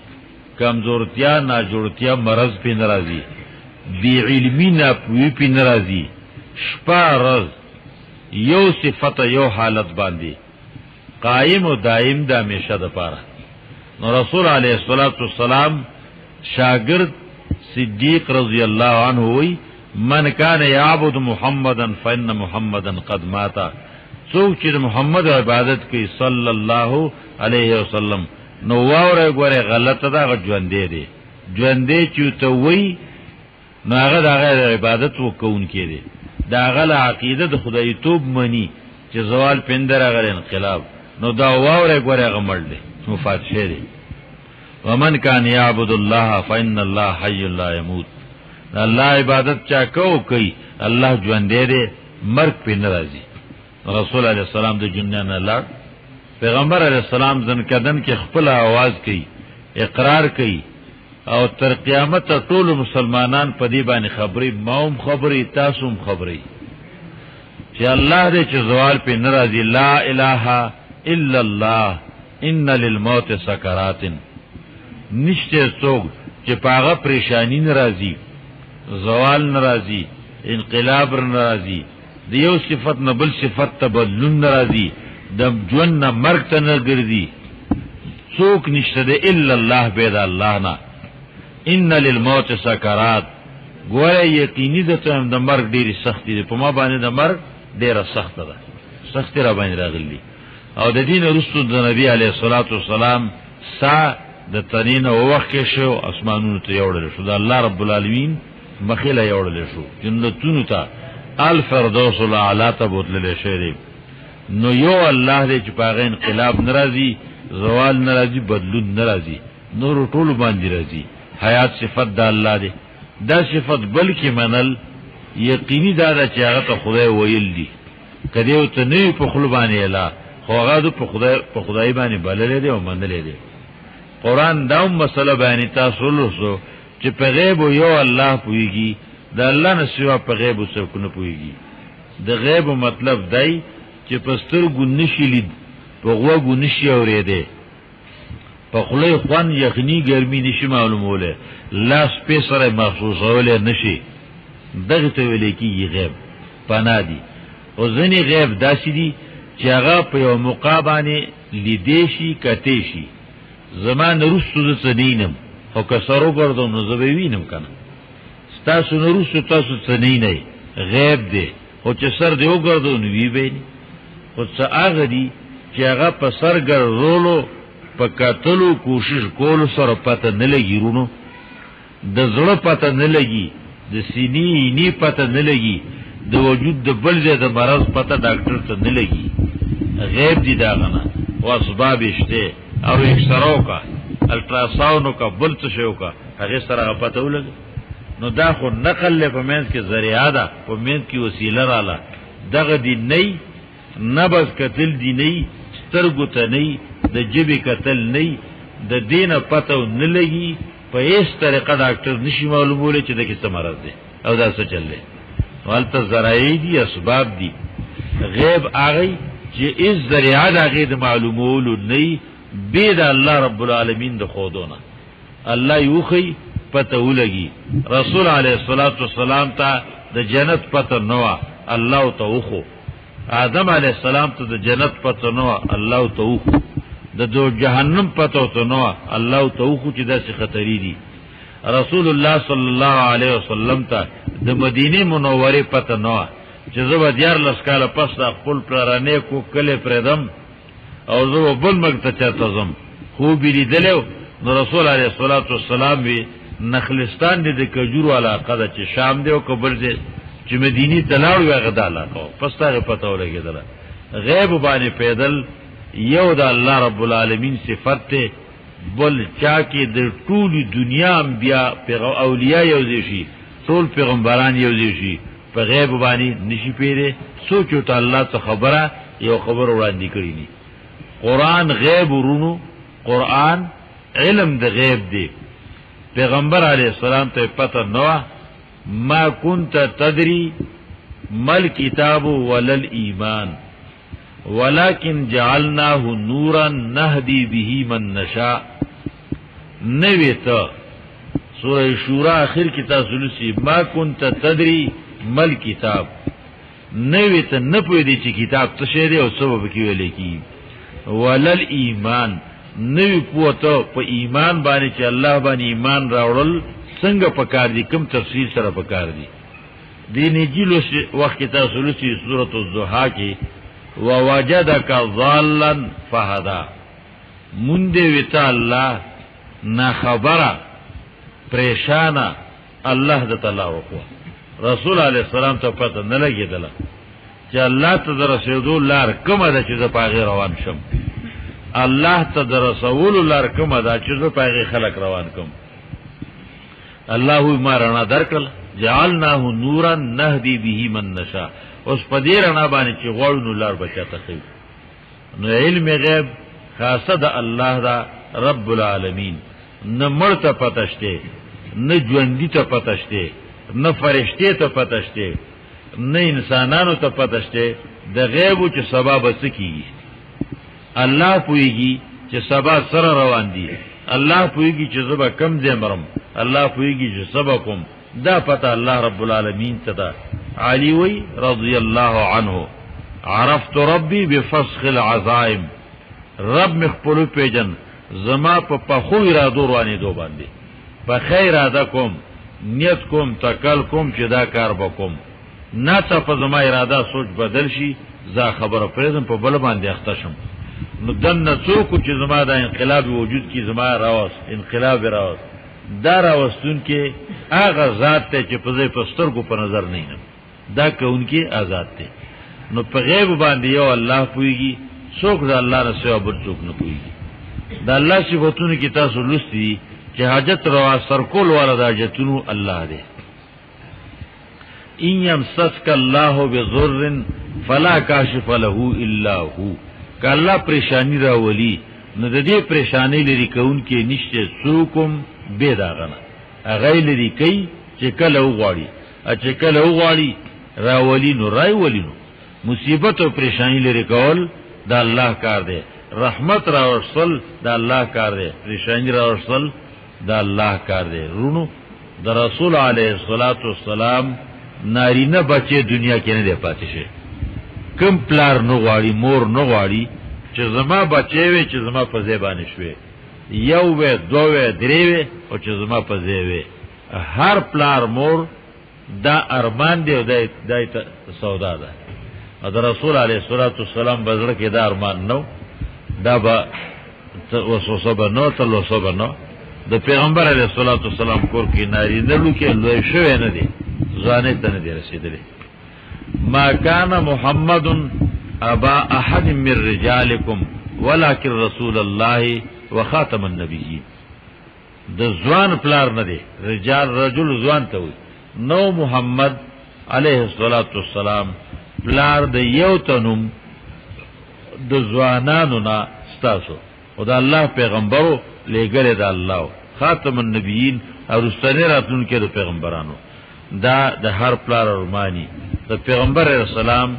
کمزورتیا ناجوړتیا مرض په ناراضي، بی علمی ناپوهی په ناراضي، شپه ورځ یو صفت یو حالت باندې قائم او دائم د همیشه د پاره. نو رسول علیه الصلاۃ والسلام شاگرد صدیق رضی الله عنه وی من کان یعبد محمدا فإن محمدا قد مات. څوک چې محمد عبادت کوي صلی الله علیه وسلم نو واوره ګوره غلطه ده، ژوندې دی. ژوندې چې ته وی نو هغه د عبادت وکون کړي، دا غل عقیده د خدای توب منی چې زوال پندره غل انقلاب، نو دا واوره ګوره غمړ دی مفات شه دی. ومن کان یعبد الله فإن الله حي لا يموت. الله عبادت چا کوي الله ژوندې دی، مرګ په ناراضي. رسول علیہ السلام د جنان الله پیغمبر علیہ السلام ځنکدن کې خپل आवाज کوي، اقرار کوي، او تر قیامت ټول مسلمانان په دې باندې خبري، ماوم خبري، تاسوم خبري چې الله دې چې زوال په ناراضي. لا اله الا الله ان للموت سکرات. نشته څوک چې پاغه پریشانی ناراضي، زوال ناراضي، انقلاب ناراضي، د یو صفت نه بل صفت تبدل ناراضي، د ژوند نه مرګ ته نه ګرځي. څوک نشته ده الا الله، بيد الله نه. ان للموت سکرات. ګوره یقیني ده ته د مرګ ډیره سخت دي، په ما باندې د مرګ ډیره سخت ده، سخت را باندې راغلي. او د دین رسول د نبی علیه الصلاۃ والسلام سا د تنین او وخت کې شو اسمانونو ته یوړل شو، د الله رب العالمین مخیله یوړل شو، جنتونو ته الفردوس الاعلی ته بوتل شي. نو یو الله دې چې پاغه انقلاب ناراضي، زوال ناراضي، بدلون ناراضي، نور ټول باندې راضي. حیات صفت د الله دې، دا صفت بلکې منل یقیني دا چې هغه ته خدای ویل دي. کدی او ته نه په خپل باندې اله خو هغه د په خدای باندې بللې دی او منلې دی. قرآن دا مسله باندې تاسو لوسو چې په غیب یو الله پويږي، د الله نه سوا په غیب څوک نه پويږي. د غیب مطلب دی چې پستر ګنشي لید، په غوږ نشي اورېده، په خله خوان یخنی ګرمي نشي معلوموله، لاس په سره محسوسوله نشي. دغه ته ویل کېږي غیب پنا دي. او ځنې غیب داسې دي چې هغه په یو موقع باندې لیدې شي کته شي. زمان رسو د سنینم او کسرو ګرځم نو زه به وینم کنه. تاسو نو رسو تاسو سنینه غیب دی، او چې سر دی وګرځو نو وی به خو څه هغه دي چې هغه په سر ګرځولو په کتلو کوشش کولو سره پته نه لګي، رونو د زړه پته نه لګي، د سینې نی پته نه لګي، د وجود د بل ځای د مرض پته ډاکټر ته نه لګي. غیب دي دا غنه او اسباب شته او اکسرو کا الټراساونو کا بل څه شو کا هغه سره پته ولګي. نو دا خو نقل له پمنس کې ذریعہ ده، پمنس کې وسیله رااله. دغه دی نه بس قتل دی نه، سترګو ته نه، د جبې قتل نه، د دینه پته نه لګي. په هیڅ طریقه ډاکټر نشي معلوموله چې د کیسه مرض دی او دا څه چل دی. ولته ذرایع دي، اسباب دي. غیب هغه چې اس ذریعہ د هغه د معلومولو نه به د الله رب العالمین د خودونه الله یوخی پته ولګي. رسول علیه الصلاۃ والسلام ته د جنت پته نو الله ته وخو، آدم علیه السلام ته د جنت پته نو الله ته وخو، د دو جهنم پته ته نو الله ته وخو چې داسې خطرې دي. رسول الله صلی الله علیه وسلم ته د مدینه منوره پته نو چې زه دیار لسکاله پس د خپل پلارانه کو کله پردم او زه بل مګ ته چاته زم خو بیلیدلو. نو رسول علیه الصلاۃ والسلام وی نخلستان دې د کجورو علاقه ده چې شام دی او قبر دی چې مدینی تلاړ وي غدا علاقه پس ته پته ولګیدل. غیب باندې پیدل یو د الله رب العالمین صفت ته، بل چا کې د ټول دنیا انبیا اولیاء یو دي شي، ټول پیغمبران یو دي شي، په غیب باندې نشي پیری. سوچو ته الله ته خبره یو خبر وړاندې کړی دي. قرآن غیب ورونو، قرآن علم د غیب دی. پیغمبر علیہ السلام ته پته نو ما كنت تدری مل کتاب ولل ایمان ولكن جعلناه نورا نهدي به من نشاء. نوی ته سورہ شورا اخر کی تاسلسی ما كنت تدری مل کتاب، نوی ته نه پوی دی چې کتاب څه شی دی او سبب کې ویل کی. ولل ایمان، نوی پوته په ایمان باندې چې الله باندې ایمان راوړل څنګه پکار دي، کوم تفصیل سره پکار دي. دیني جلو وخت تاسو لسی سورۃ الضحا کې ووجدک ضالا فهدا، مونږ ویته الله نا خبره پریشانه الله د تعالی وکړه. رسول علیه السلام ته پته نه لګیدله چې الله ته درسېدو لار کومه ده چې زه پاغه روان شم، الله ته درسول لار کومه ده چې زه پاغه خلق روان کوم. الله ما رڼا درکړه، جعلناه نورا نهدي به من نشاء. اوس په دې رڼا باندې چې غوړ نو لار بچاته کوي. نو علم غیب خاصه د الله دا رب العالمین، نه مرته پتهشته، نه ژوندۍ ته پتهشته، نه فرشته ته پتهشته، نه انسانانو ته پتهشته. د غیب چې سبب سکی الله پویږي چې سبا سره روان دي، الله پویږي چې زبا کم دې مرم، الله پویږي چې سبا کوم. دا پته الله رب العالمین ته ده. علی وی رضی الله عنه عرفت ربی بفسخ العزائم، رب مخپل پیجن زما په پخو ارادو روانې دو باندې، په خیر اراده کوم، نیت کوم، تکل کوم چې دا کار وکوم. نه څه په زما اراده سوچ بدل شي، زه خبره پرېدم په بل باندې اختشم. نو دنه څوک چې زما د انقلاب وجود کې زما راوست، انقلاب راوست، دا راوستون کې هغه ذات ته چې په ځای پسترګو په نظر نه یم، دا کونکي آزاد ته. نو په غیب باندې یو الله پويږي، څوک د الله نه سوا بل څوک نه پويږي. دا الله صفاتونو کې تاسو لوستي چې حاجت روا سرکول والا د حاجتونو الله دی. ان يمسسك الله بضر فلا كاشف له الا هو، که الله پریشانی راولي نو د دې پریشانی لري کون کې نشته سوکم به داغنه هغه لري کوي چې کله وغواړي چې کله وغواړي راولي نو راولي نو مصیبت او پریشانی لري کول دا الله کار دی رحمت را ورسل دا الله کار دی پریشانی را ورسل دا الله کار دی رونو د رسول علیه الصلاۃ والسلام نارینه بچي دنیا کې نه دی پاتې شي کم پلار نو غواړي مور نو غواړي چې زما بچي وي چې زما په زبانه شوي یو و دوه درې و او چې زما په زیوي هر پلار مور دا ارمان دی او دای سودا ده د رسول علیه الصلاۃ والسلام بزړه کې دا ارمان نو دا با وسوسه بنو تلوسه بنو د پیغمبر علیه الصلاۃ والسلام کور کې ناری نه لکه لوی شوی نه دی ځانه ته نه دی رسیدلی ما کان محمد ابا احد من رجالکم ولکن رسول الله وخاتم النبیین د ځوان پلار نه دی رجل ځوان ته وي نو محمد علیه الصلاۃ والسلام پلار د یو تنم د ځوانانو نه ستاسو او د الله پیغمبرو لګره د الله خاتم النبیین او رسول راتون کې د پیغمبرانو دا د هر پلار ارمانی د پیغمبر اسلام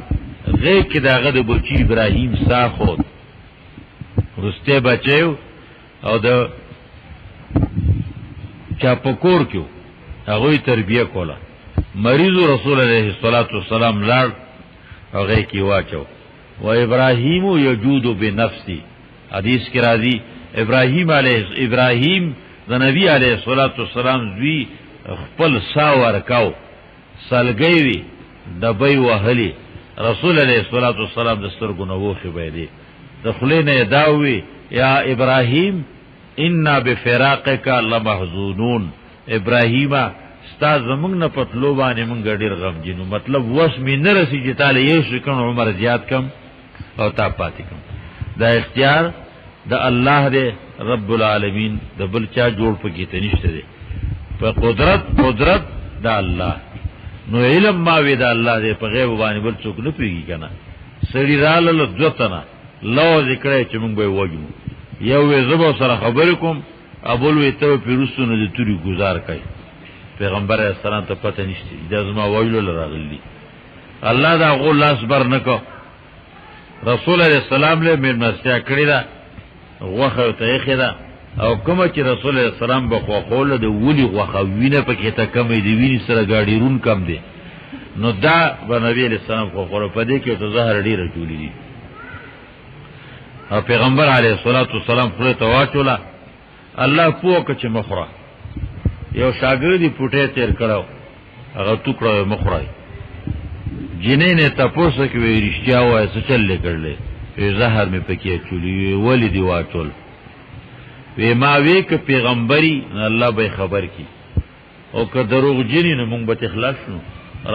غیر کې داغه د بچی ابراهیم ساخو رسته بچو او د چا پکور کېو هغه تربیه کوله مریض رسول الله صلوات والسلام لار هغه کې واچو و ابراهیم یجود بنفسی حدیث کې راځي ابراهیم د نبی علیه الصلاۃ والسلام زوی خپل ساور کاو سلګوي دبي وهلي رسول الله صلوات والسلام د سترګو نو وخه ویلي د خلینه داوي یا ابراهیم انا بفراقک لمحزونون ابراهیم ستا زمنګ نه پتلو باندې مونږ ډیر غم جنو مطلب وس می نه رسی چې تعالی یې شکن عمر زیات کم او تا پاتې کم دا اختیار د الله دې رب العالمین د بل چا جوړ پکې ته نشته دي په قدرت د الله نو علم ما وی د الله دې په غیب باندې بل څوک نه پیږي کنه سړی رالل دوتنه لو ذکر چې مونږ به وګورو یو زبو سره خبر کوم ابول وی ته پیرستونه د توري گزار کوي پیغمبر اسلام ته پته نشته د زما وایلو لراغلی الله دا غول لاس بر نکو رسول الله سلام له مرمسیا کړی دا غوخه ته خیدا او کوم چې رسول الله سلام په خوخول د ولي غوخه وینه پکې ته کمې دی ویني سره گاډی رون کم دی نو دا په نبی علیہ السلام خوخوره پدې کې ته زهر ډیره چولی دي او پیغمبر علیه الصلاۃ والسلام خپل تواچولا الله پوک چې مخره یو شاګردی پټه تیر کړو هغه ټوکړه مخره جنې نه تاسو کې وی رښتیا وای څه چل کړلې زهر می پکې چولی ولی دی واچول وی ما وی ک پیغمبري الله به خبر کی او که دروغ جنې نه مونږ به اخلاص نو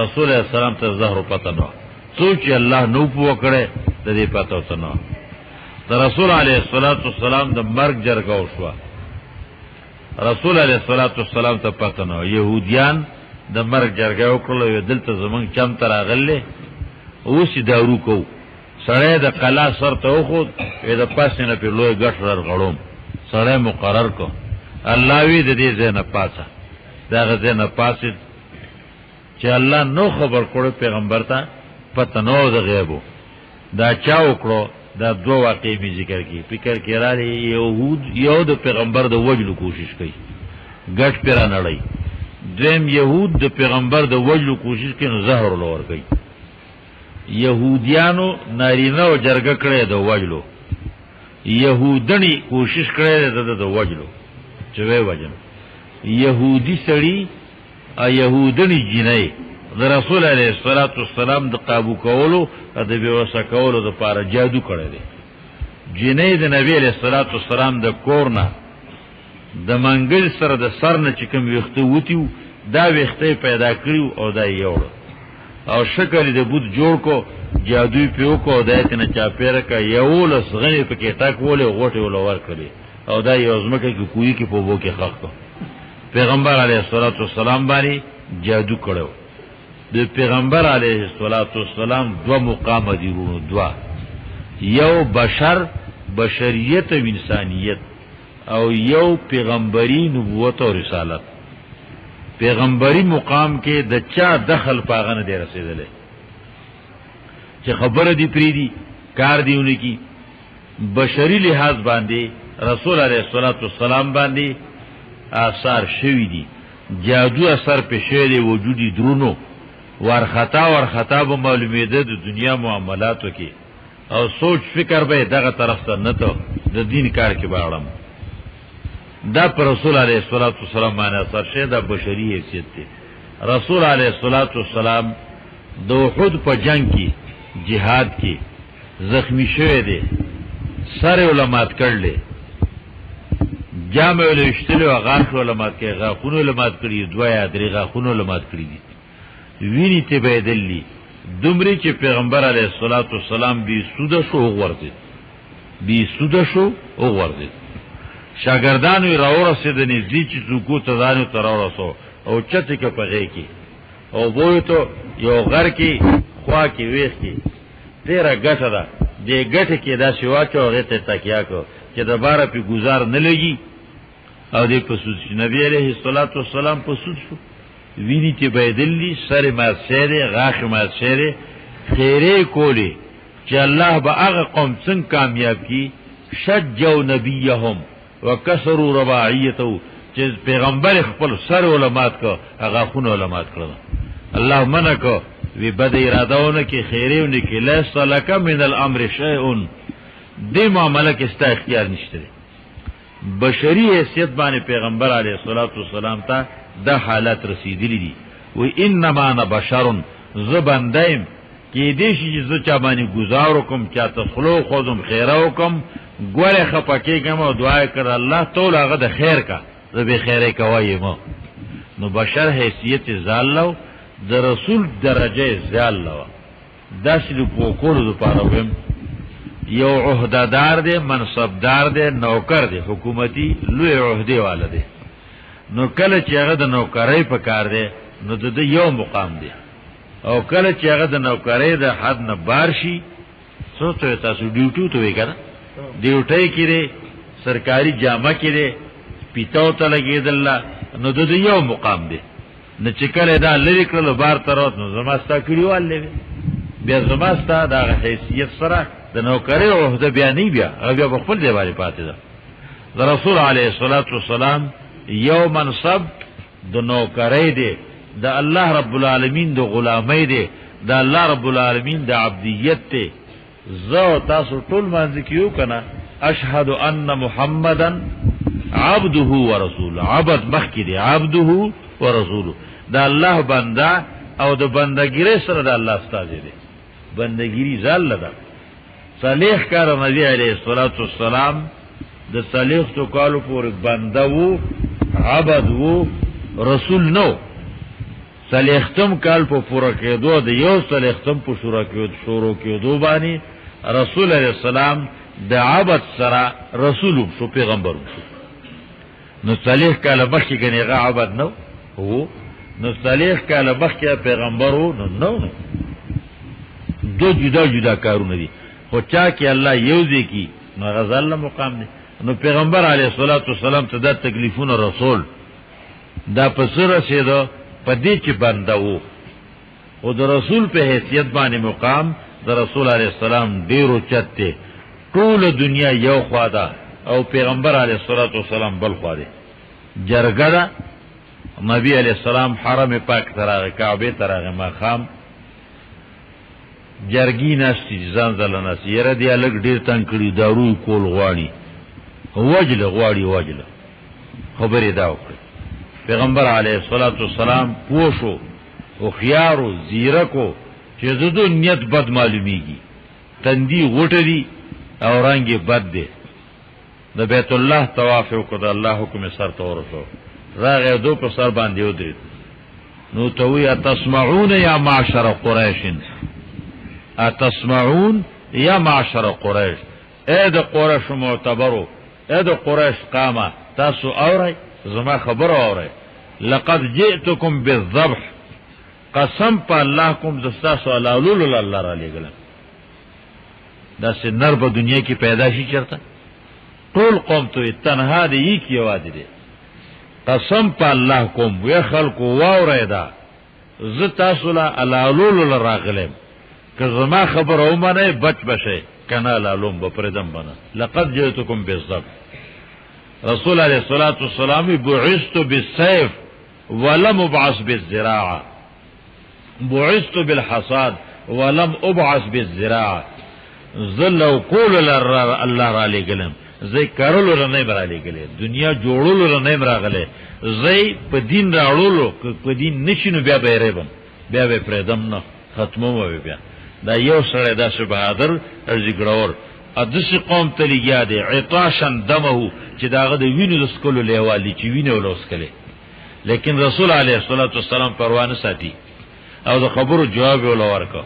رسول الله سلام ته زهر پته نو سوچ الله نو پوه کړي د دې پته وته نو د رسول علیه الصلاۃ والسلام د مرګ جرګه وشو رسول علیه الصلاۃ والسلام ته پته نو يهوديان د مرګ جرګه وکړل یو دلته زمونږ چم تر اغله اوس دارو کو سړی د قلا سر ته وخو د پاسه نه په لوی غټ غړوم سړی مقرر کو الله وی د دې زنه پاسه دا غزنه پاسه چې الله نو خبر کړو پیغمبر ته پته نو د غیبو دا چا وکړو دا دو واقعي می ذکر کی فکر کې را لې يهود یو د پیغمبر د وجلو کوشش کوي غټ پیرا نړۍ دیم يهود د پیغمبر د وجلو کوشش کوي نو زهر لور کوي يهوديانو نارینه او جرګه کړي د وجلو يهودني کوشش کړي د وجلو چې وې وجن يهودي سړي ا يهودني جنې د رسول الله صلوات والسلام د قابو کولو د بیوسه کولو د پاره جادو کړی دی جنې د نبی له صلوات والسلام د کورنا د منګل سره د سر نه چې کوم وخته وتیو دا وخته پیدا کړیو او دا یو او شکل د بود جوړ کو جادوی پیو کو دایته نه چا پیر کا یو لس غنی پکې ټاک وله غوټه ول ور کړی او دا یو ځمکه کې کوی کې په وو کې خاص کو پیغمبر علیه الصلاۃ والسلام باندې جادو کړو د پیغمبر علیه الصلاۃ والسلام دو مقام دی ورو دوا یو بشر بشریت او انسانیت او یو پیغمبری نبوت او رسالت. پیغمبری مقام کې د چا دخل پاغه نه دی رسیدلی چې خبره دی پریدي کار دیونه کی. بشری لحاظ باندې رسول علیه الصلاۃ والسلام باندې آثار شوی دي، جادو اثر په شوی دی، وجودی درونو ورخطا به معلومیده د دنیا معاملاتو کې او سوچ فکر به دغه طرف ته نه ته د دین کار کې باړم. دا پر رسول علیه الصلاۃ والسلام باندې اثر شه د بشری حیثیت دی. رسول علیه الصلاۃ والسلام د احد په جنگ کې جهاد کې زخمی شوی دی، سر علمات کړل، جامع ولشتلو غاښ علمات کې غاښونو علمات کړی، دوه یا درې غاښونو علمات کړی دي، ویني ته بدلی دومره چې پیغمبر علیه الصلاۃ والسلام بي سود شو او ورته شاګردانو راو رسیدنی دي چې څوک ته ځانو تر ورسو او چته کې پغې کې او وو ته یو غر کې خوا کې وېخ کې تیرا ګټه ده دې ګټه کې دا شوا چې هغه ته تکیا کو چې د بار په گزار نه لګي او دې په سود نبی عليه الصلاۃ والسلام په سود شو، ویني ته بيدلی سر ما سره غاخ ما سره خیره کولی چې الله به هغه قوم څنګه کامیاب کی. شجوا نبیهم وکسروا رباعیته چې پیغمبر خپل سر علمات کو هغه خون علمات کړل. الله منع کو وی بد ارادهونه کې خیرهونه کې لیس لک من الامر شیء، دې معاملې کې ستا اختیار نشته. بشری حیثیت باندې پیغمبر علیه الصلاۃ والسلام ته د حالت رسیدلی دي. و انما انا بشر زبندایم کې دې شي چې چا باندې گزار وکم، چاته خلو خودم خیره وکم، ګوره خپکیږم او دعا کړ الله تعالی هغه د خیر کا زه به خیره کوي ما. نو بشر حیثیت زالو د رسول درجه زالو داسې په کولو لپاره ویم یو عہدهدار دی، منصبدار دی، نوکر دی، حکومتي لوی عہده والا دی. نو کله چې هغه د نوکرۍ په کار دی نو د یو مقام دی، او کله چې هغه د نوکرۍ د حد نه بار شي سوچو تاسو ډیوټي ته وی کنه ډیوټي کړي سرکاري جامه کړي پیتاو ته لګیدل نو د یو مقام دی. نه چې کله دا لری کړل بار ترات نو زماستا کړیوال لوي بیا زماستا دا حیثیت سره د نوکرۍ عہده بیا نه بیا هغه په خپل دی باندې پاتې ده. د رسول علیه الصلاۃ والسلام یو منصب د نوکرۍ دی، د الله رب العالمین د غلامی دی، د الله رب العالمین د عبدیت دی. زو تاسو ټول باندې کیو کنه اشهد ان محمدن عبده ورسوله، عبد مخکی دی عبده ورسوله، د الله بنده او د بندګری سره د الله استاد دی. بندګری زال ده صالح کار نبی علیہ الصلوۃ والسلام د صالح تو کالو پور بنده وو، عبد وو، رسول نو. صالحتم کال په پورا کېدو د یو صالحتم په شروع کېدو باندې رسول علیہ السلام د عبد سره رسول شو، پیغمبر شو. نو صالح کال مخکې غنیغه عبد نو هو، نو صالح کال مخکې پیغمبر وو نو دو جدا کارونه دي. خو چا کې الله یو ځای کی نو غزل مقام دی. نو پیغمبر علیه الصلاۃ والسلام ته د تکلیفونو رسول دا پسره سیدو پدې چې بنده وو او د رسول په حیثیت باندې مقام د رسول علیه السلام ډیرو چته. ټول دنیا یو خوا ده او پیغمبر علیه الصلاۃ والسلام بل خوا ده. جرګه ده نبی علیہ السلام حرم پاک تراغه کعبه تراغه مقام جرګی ناشتی ځان ځل ناسی یره دی الګ ډیر تنگ کړي دارو کول غواړي وجله خبرې دا وکړه. پیغمبر علیه الصلاۃ والسلام پوښو او خيارو زیرکو چې زدو نیت بد معلومیږي، تندی غټري او رنگي بد دی. د بیت الله طواف وکړه، الله حکم سر ته ورسو، راغه دو په سر باندې ودرید. نو توي تسمعون یا معشر قریش، اتسمعون یا معشر قریش، اې د قریش معتبرو، اې د قریش قامه تاسو اورئ، زما خبر اورئ. لقد جئتكم بالذبح، قسم په الله کوم زستا سوالولو الله را لګل. دا سه نر په دنیا کې پیدا شي چرته ټول قوم ته تنها دی یک یواد دی قسم په الله کوم وی خلکو واورې دا ز تاسو لا علالول راغلم که زما خبر او منه بچ بشه کنا لالوم به پردم بنا لقد جئتكم بالضبط رسول علیہ الصلوۃ والسلام بعثت بالسيف ولم ابعث بالزراعه بعثت بالحصاد ولم ابعث بالزراعه ذل قول الله را لګلم زئی کارولو را نه برا لګلې دنیا جوړولو را نه راغله زئی په دین راړولو په دین نشینو بیا به ریبم بیا به پردم نه ختمو بیا دا یو سره دا شه بهادر ارزی ګړور ادس قوم ته لګیا دی عطاشن دمه چې داغه د وینو د سکولو لیوالی چې وینو ولوس کله لیکن رسول علیه الصلاۃ والسلام پروانه ساتي او د خبرو جواب ولور کو